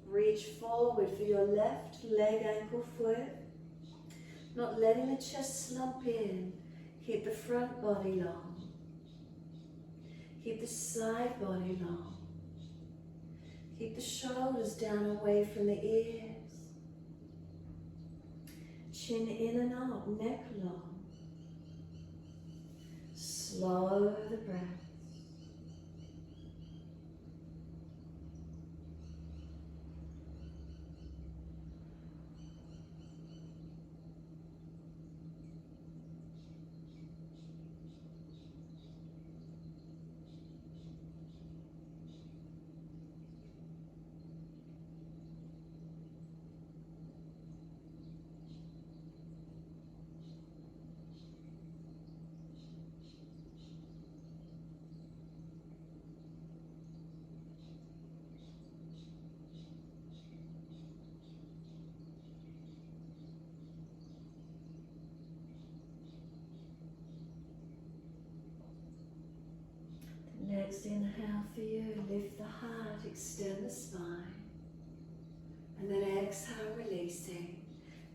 Reach forward for your left leg, ankle, foot. Not letting the chest slump in. Keep the front body long. Keep the side body long. Keep the shoulders down away from the ears. Chin in and up, neck long. Slow the breath. First inhale for you, lift the heart, extend the spine. And then exhale, releasing.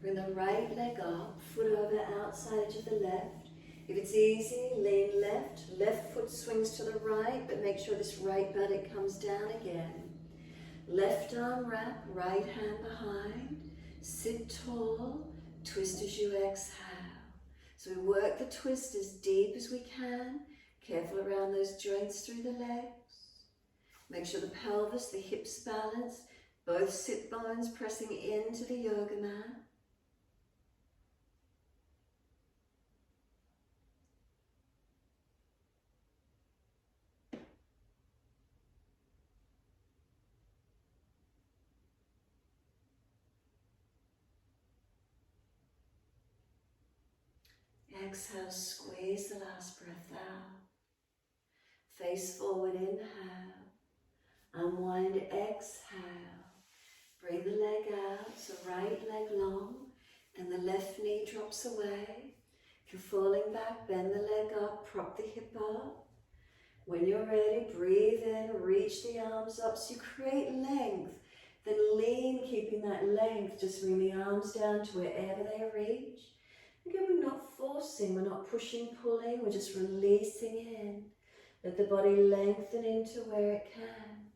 Bring the right leg up, foot over outside edge of the left. If it's easy, lean left. Left foot swings to the right, but make sure this right buttock comes down again. Left arm wrap, right hand behind. Sit tall, twist as you exhale. So we work the twist as deep as we can. Careful around those joints through the legs. Make sure the pelvis, the hips balance. Both sit bones pressing into the yoga mat. Exhale, squeeze the last breath out. Face forward, inhale. Unwind, exhale. Bring the leg out, so right leg long, and the left knee drops away. If you're falling back, bend the leg up, prop the hip up. When you're ready, breathe in, reach the arms up so you create length. Then lean, keeping that length, just bring the arms down to wherever they reach. Again, we're not forcing, we're not pushing, pulling, we're just releasing in. Let the body lengthen into where it can.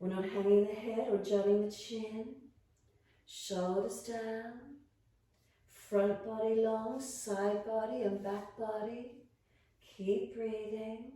We're not hanging the head or jutting the chin. Shoulders down. Front body long, side body and back body. Keep breathing.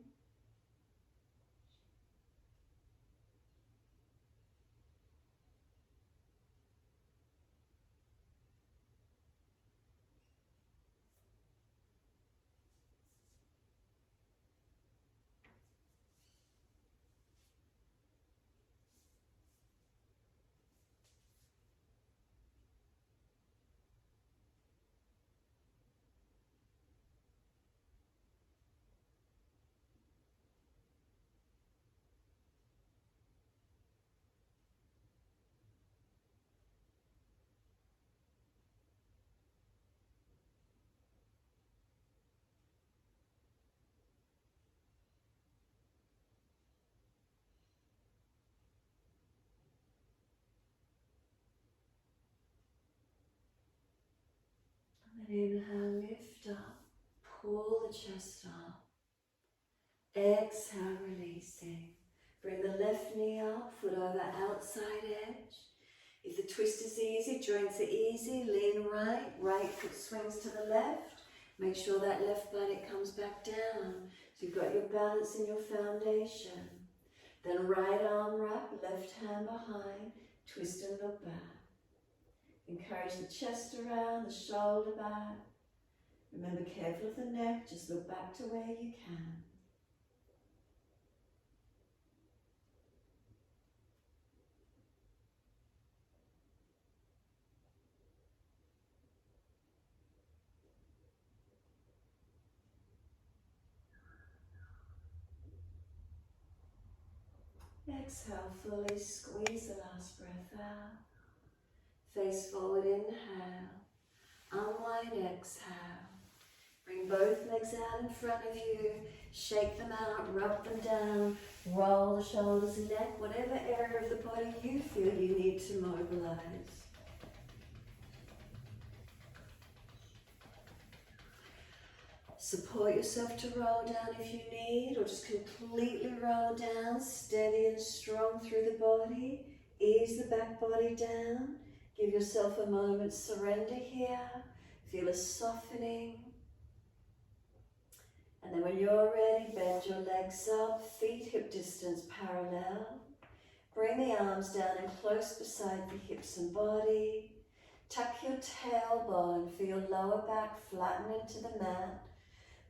And then inhale, lift up, pull the chest up. Exhale, releasing. Bring the left knee up, foot over outside edge. If the twist is easy, joints are easy, lean right, right foot swings to the left. Make sure that left buttock comes back down. So you've got your balance in your foundation. Then right arm wrap, left hand behind, twist and look back. Encourage the chest around, the shoulder back. Remember, careful of the neck, just look back to where you can. Exhale, fully squeeze the last breath out. Face forward, inhale. Unwind, exhale. Bring both legs out in front of you. Shake them out, rub them down. Roll the shoulders and neck, whatever area of the body you feel you need to mobilize. Support yourself to roll down if you need, or just completely roll down, steady and strong through the body. Ease the back body down. Give yourself a moment's surrender here. Feel a softening. And then when you're ready, bend your legs up, feet hip distance parallel. Bring the arms down and close beside the hips and body. Tuck your tailbone, feel lower back flatten into the mat.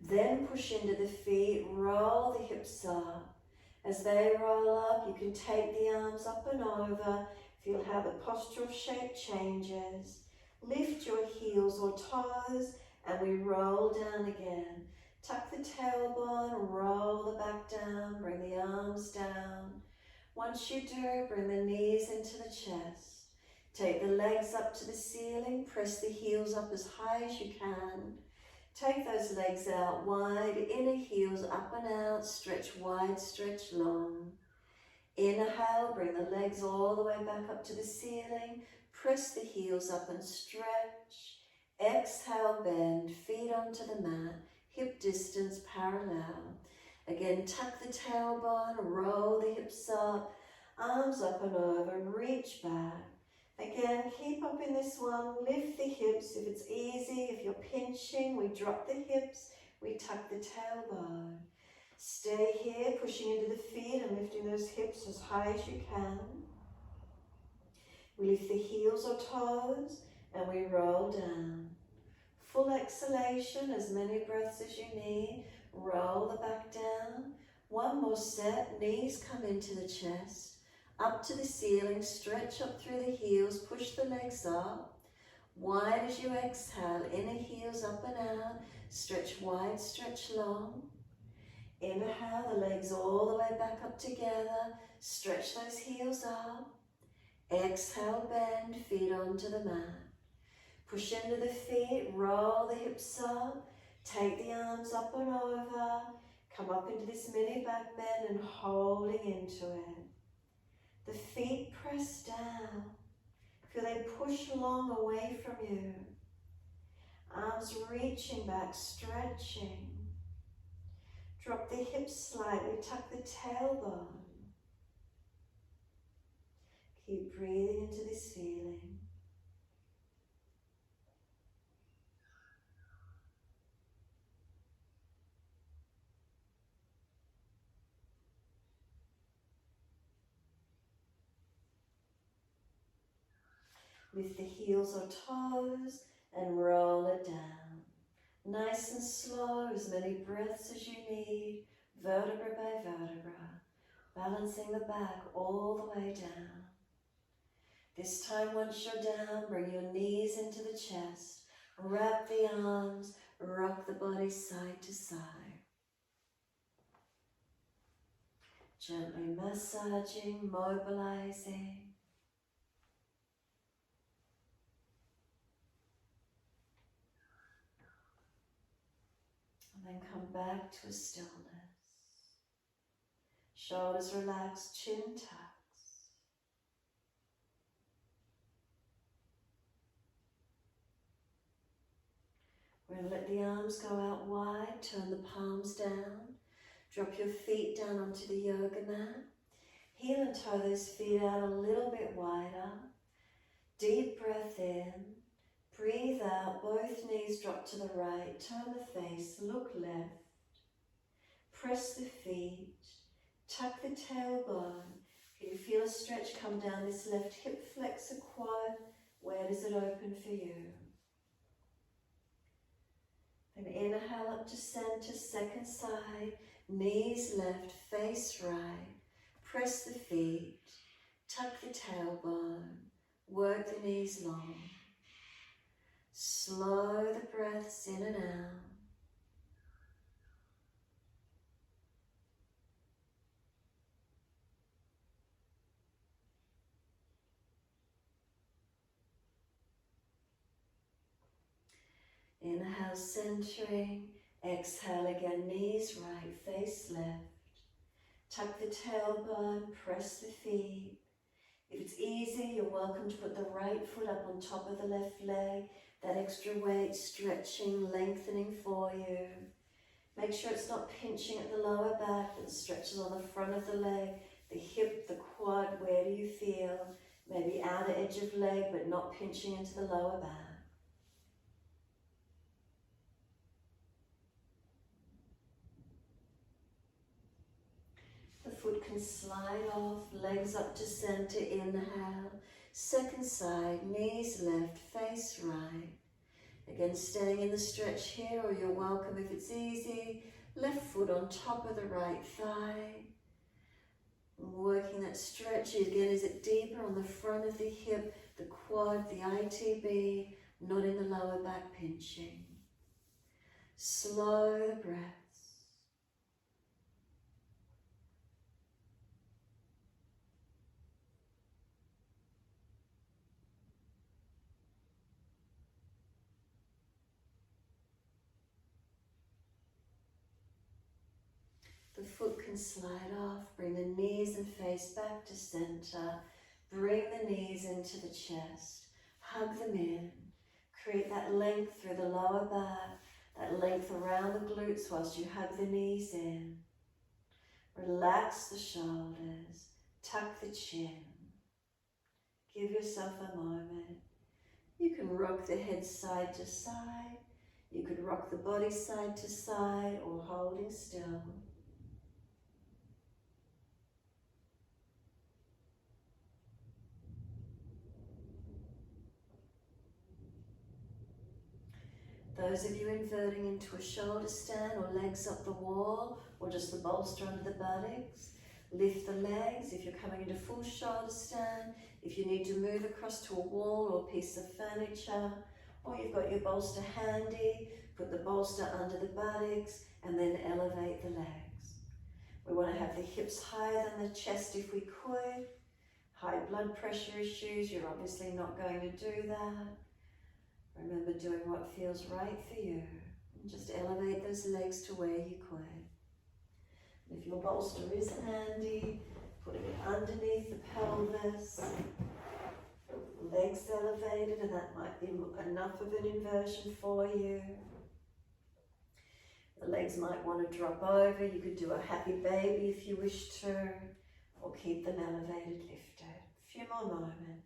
Then push into the feet, roll the hips up. As they roll up, you can take the arms up and over. Feel how the postural shape changes. Lift your heels or toes, and we roll down again. Tuck the tailbone, roll the back down, bring the arms down. Once you do, bring the knees into the chest. Take the legs up to the ceiling, press the heels up as high as you can. Take those legs out wide, inner heels up and out, stretch wide, stretch long. Inhale, bring the legs all the way back up to the ceiling. Press the heels up and stretch. Exhale, bend, feet onto the mat, hip distance parallel. Again, tuck the tailbone, roll the hips up, arms up and over and reach back. Again, keep up in this one, lift the hips. If it's easy, if you're pinching, we drop the hips, we tuck the tailbone. Stay here, pushing into the feet and lifting those hips as high as you can. We lift the heels or toes and we roll down. Full exhalation, as many breaths as you need. Roll the back down. One more set, knees come into the chest. Up to the ceiling, stretch up through the heels, push the legs up. Wide as you exhale, inner heels up and out. Stretch wide, stretch long. Inhale, the legs all the way back up together. Stretch those heels up. Exhale, bend, feet onto the mat. Push into the feet, roll the hips up. Take the arms up and over. Come up into this mini back bend and holding into it. The feet press down. Feel they push long away from you. Arms reaching back, stretching. Drop the hips slightly, tuck the tailbone. Keep breathing into this feeling. Lift the heels or toes and roll it down. Nice and slow, as many breaths as you need, vertebra by vertebra, balancing the back all the way down. This time, once you're down, bring your knees into the chest, wrap the arms, rock the body side to side. Gently massaging, mobilizing. And then come back to a stillness. Shoulders relaxed, chin tucks. We're going to let the arms go out wide, turn the palms down. Drop your feet down onto the yoga mat. Heel and toe those feet out a little bit wider. Deep breath in. Breathe out, both knees drop to the right. Turn the face, look left. Press the feet. Tuck the tailbone. If you feel a stretch come down this left hip flexor quad, where does it open for you? Then inhale up to center, second side. Knees left, face right. Press the feet. Tuck the tailbone. Work the knees long. Slow the breaths in and out. Inhale, centering. Exhale again, knees right, face left. Tuck the tailbone, press the feet. If it's easy, you're welcome to put the right foot up on top of the left leg. That extra weight, stretching, lengthening for you. Make sure it's not pinching at the lower back, but the stretches on the front of the leg, the hip, the quad. Where do you feel? Maybe outer edge of leg, but not pinching into the lower back. The foot can slide off, legs up to center, inhale. Second side, knees left, face right. Again, staying in the stretch here, or you're welcome if it's easy. Left foot on top of the right thigh. Working that stretch again, is it deeper on the front of the hip, the quad, the ITB, not in the lower back pinching. Slow the breaths. The foot can slide off. Bring the knees and face back to center. Bring the knees into the chest. Hug them in. Create that length through the lower back, that length around the glutes whilst you hug the knees in. Relax the shoulders. Tuck the chin. Give yourself a moment. You can rock the head side to side. You could rock the body side to side or holding still. Those of you inverting into a shoulder stand or legs up the wall or just the bolster under the buttocks, lift the legs. If you're coming into full shoulder stand, if you need to move across to a wall or piece of furniture, or you've got your bolster handy, put the bolster under the buttocks and then elevate the legs. We want to have the hips higher than the chest if we could. High blood pressure issues, you're obviously not going to do that. Remember doing what feels right for you. And just elevate those legs to where you could. If your bolster is handy, putting it underneath the pelvis. Legs elevated, and that might be enough of an inversion for you. The legs might want to drop over. You could do a happy baby if you wish to, or keep them elevated, lifted. A few more moments.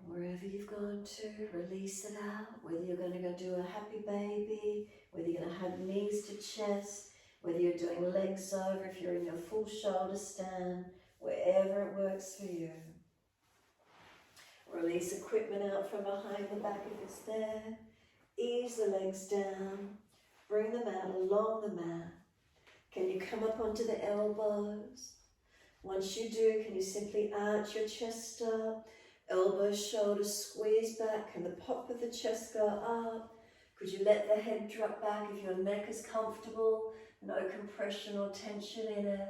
Wherever you've gone to, release it out. Whether you're going to go do a happy baby, whether you're going to hug knees to chest, whether you're doing legs over, if you're in your full shoulder stand, wherever it works for you. Release equipment out from behind the back if it's there. Ease the legs down. Bring them out along the mat. Can you come up onto the elbows? Once you do, can you simply arch your chest up? Elbows, shoulders squeeze back. Can the pop of the chest go up? Could you let the head drop back if your neck is comfortable? No compression or tension in it.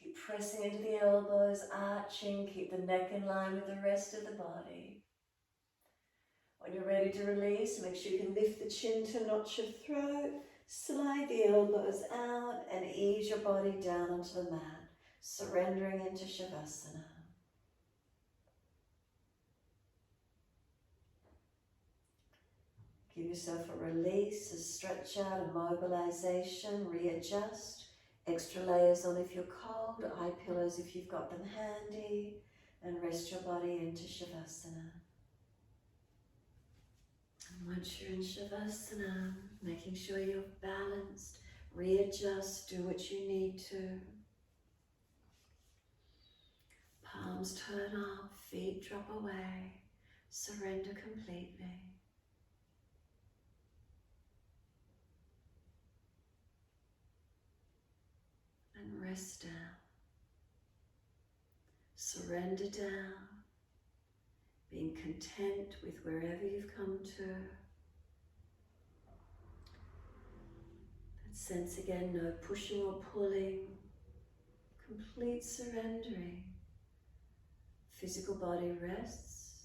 Keep pressing into the elbows, arching. Keep the neck in line with the rest of the body. When you're ready to release, make sure you can lift the chin to notch your throat. Slide the elbows out and ease your body down onto the mat, surrendering into Shavasana. Give yourself a release, a stretch out, a mobilization, readjust. Extra layers on if you're cold, eye pillows if you've got them handy, and rest your body into Shavasana. And once you're in Shavasana, making sure you're balanced, readjust, do what you need to. Palms turn up, feet drop away, surrender completely. And rest down. Surrender down. Being content with wherever you've come to. That sense again, no pushing or pulling. Complete surrendering. Physical body rests.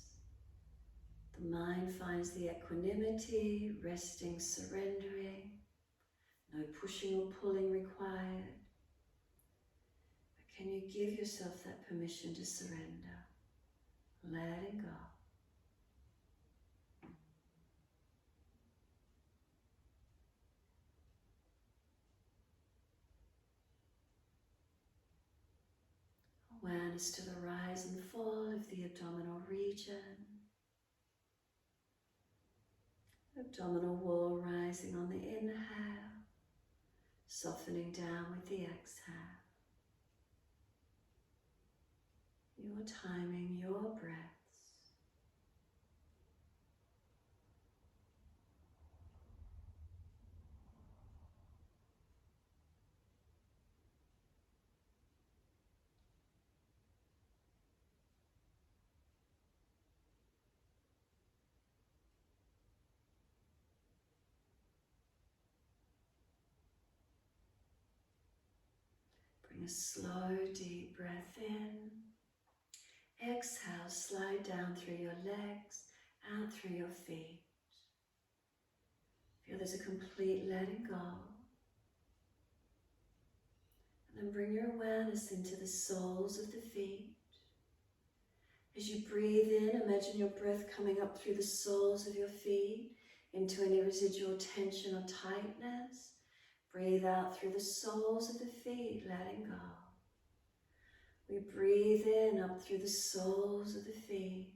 The mind finds the equanimity, resting, surrendering. No pushing or pulling required. Can you give yourself that permission to surrender, letting go? awareness to the rise and fall of the abdominal region. Abdominal wall rising on the inhale, softening down with the exhale. Your timing, your breaths. Bring a slow, deep breath in. Exhale, slide down through your legs, out through your feet. Feel there's a complete letting go. And then bring your awareness into the soles of the feet. As you breathe in, imagine your breath coming up through the soles of your feet into any residual tension or tightness. Breathe out through the soles of the feet, letting go. We breathe in up through the soles of the feet.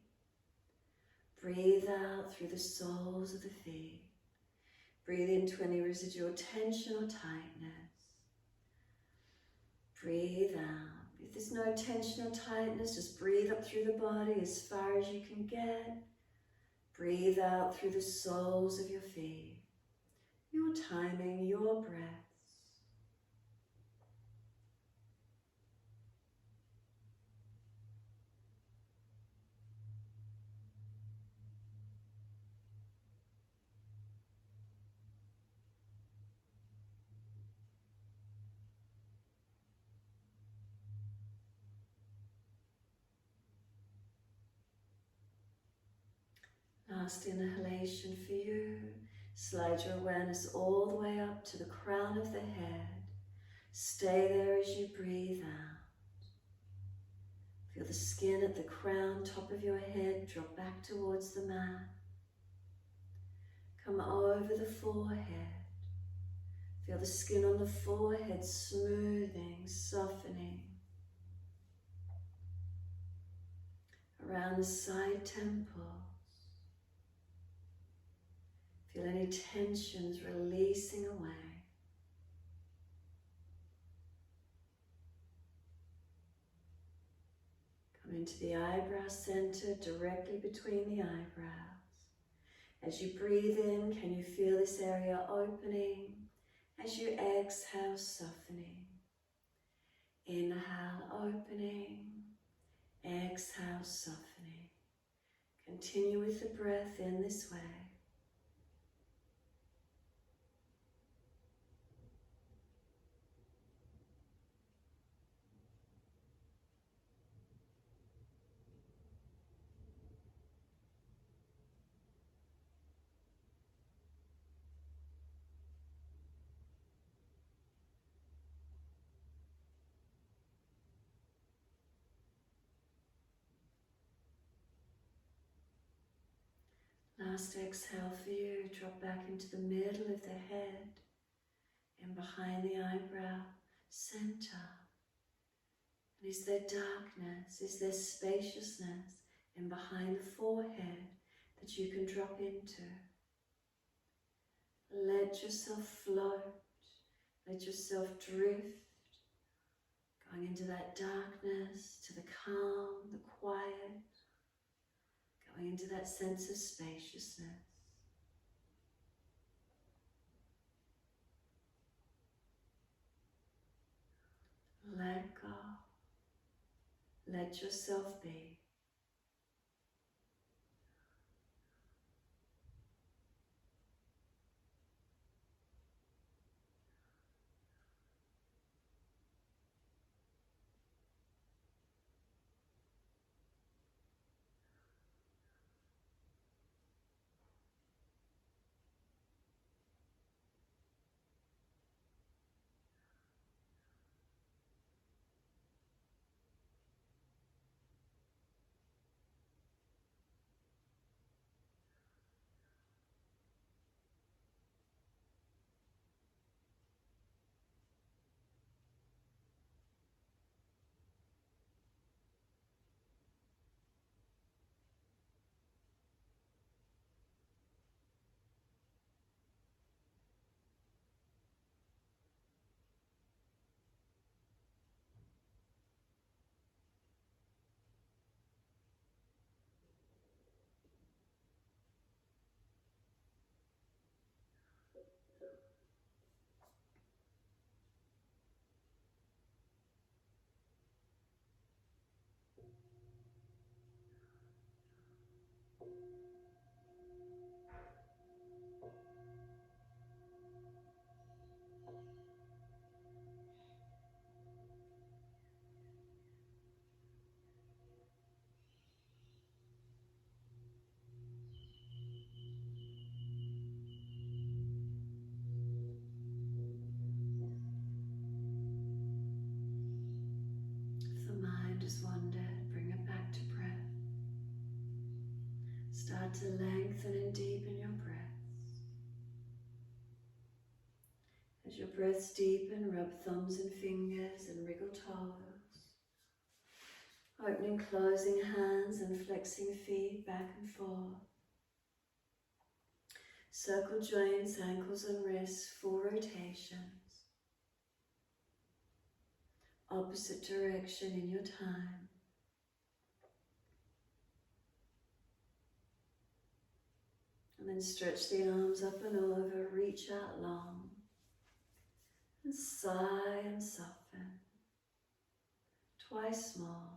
Breathe out through the soles of the feet. Breathe into any residual tension or tightness. Breathe out. If there's no tension or tightness, just breathe up through the body as far as you can get. Breathe out through the soles of your feet. Your timing, your breaths. Last inhalation for you. Slide your awareness all the way up to the crown of the head. Stay there as you breathe out. Feel the skin at the crown, top of your head, drop back towards the mat. Come over the forehead. Feel the skin on the forehead smoothing, softening. Around the side temples. Feel any tensions releasing away. Come into the eyebrow center, directly between the eyebrows. As you breathe in, can you feel this area opening? As you exhale, softening. Inhale, opening. Exhale, softening. Continue with the breath in this way. Last exhale for you, drop back into the middle of the head and behind the eyebrow center. And is there darkness, is there spaciousness in behind the forehead that you can drop into? Let yourself float, let yourself drift, going into that darkness, to the calm, the quiet, going into that sense of spaciousness. Let go. Let yourself be. Start to lengthen and deepen your breaths. As your breaths deepen, rub thumbs and fingers and wriggle toes. Opening, closing hands and flexing feet back and forth. Circle joints, ankles and wrists, 4 rotations. Opposite direction in your time. And then stretch the arms up and over, reach out long. And sigh and soften. Twice more.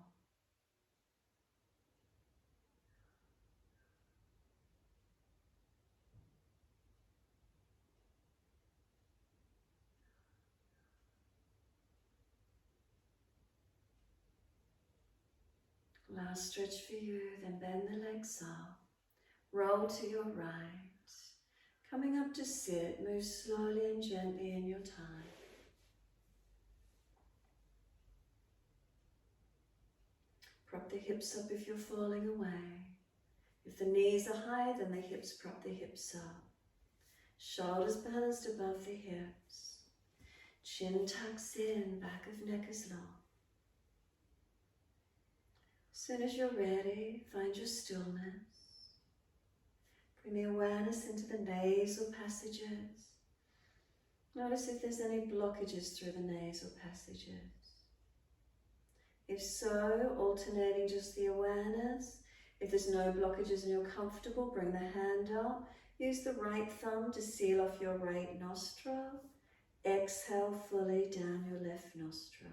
Last stretch for you, then bend the legs up. Roll to your right. Coming up to sit, move slowly and gently in your time. Prop the hips up if you're falling away. If the knees are high, then the hips, prop the hips up. Shoulders balanced above the hips. Chin tucks in, back of neck is long. As soon as you're ready, find your stillness. Bring the awareness into the nasal passages. Notice if there's any blockages through the nasal passages. If so, alternating just the awareness. If there's no blockages and you're comfortable, bring the hand up. Use the right thumb to seal off your right nostril. Exhale fully down your left nostril.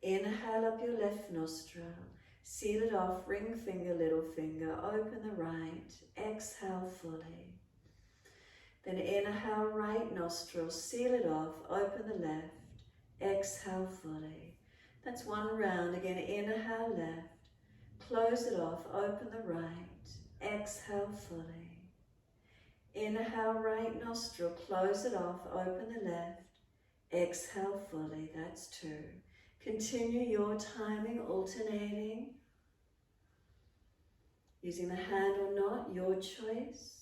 Inhale up your left nostril. Seal it off, ring finger, little finger. Open the right. Exhale fully. Then inhale right nostril. Seal it off. Open the left. Exhale fully. That's one round. Again, inhale left. Close it off. Open the right. Exhale fully. Inhale right nostril. Close it off. Open the left. Exhale fully. That's 2. Continue your timing, alternating. Using the hand or not, your choice.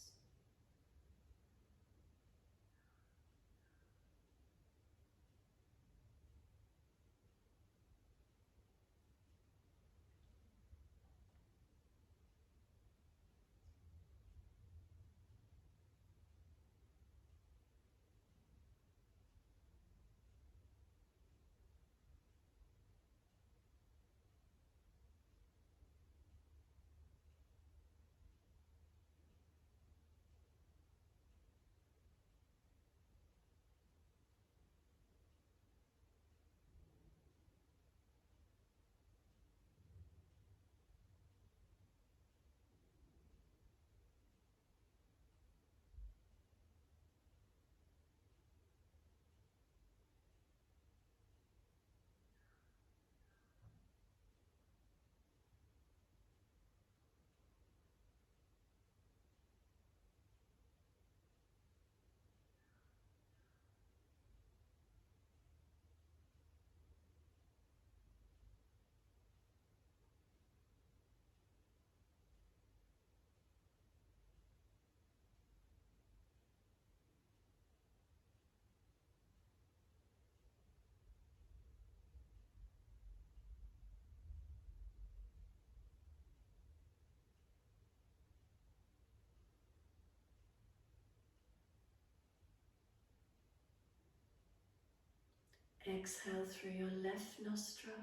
Exhale through your left nostril.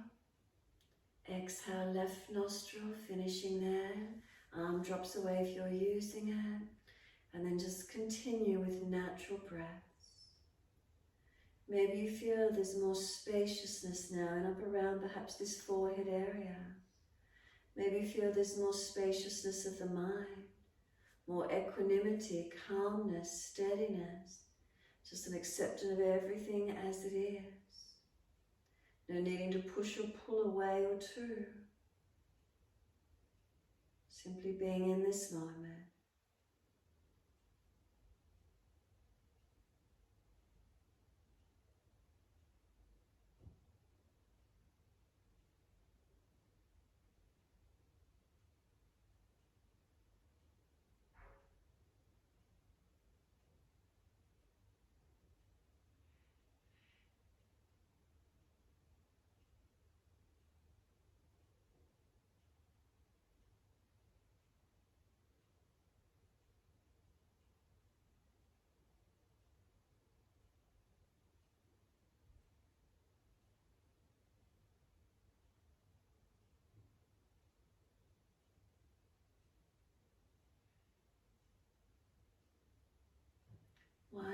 Exhale left nostril, finishing there. Arm drops away if you're using it. And then just continue with natural breaths. Maybe you feel there's more spaciousness now and up around perhaps this forehead area. Maybe you feel there's more spaciousness of the mind, more equanimity, calmness, steadiness, just an acceptance of everything as it is. No needing to push or pull away or to. Simply being in this moment.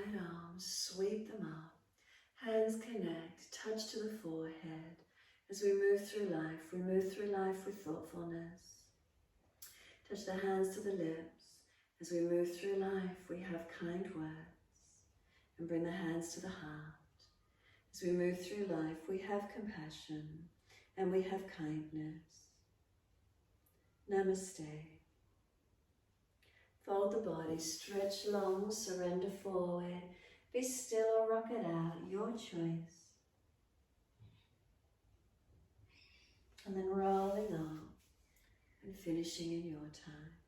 right arms, sweep them up. Hands connect, touch to the forehead. As we move through life with thoughtfulness. Touch the hands to the lips. As we move through life, we have kind words. And bring the hands to the heart. As we move through life, we have compassion and we have kindness. Namaste. Fold the body, stretch long, surrender forward. Be still or rock it out, your choice. And then rolling up and finishing in your time.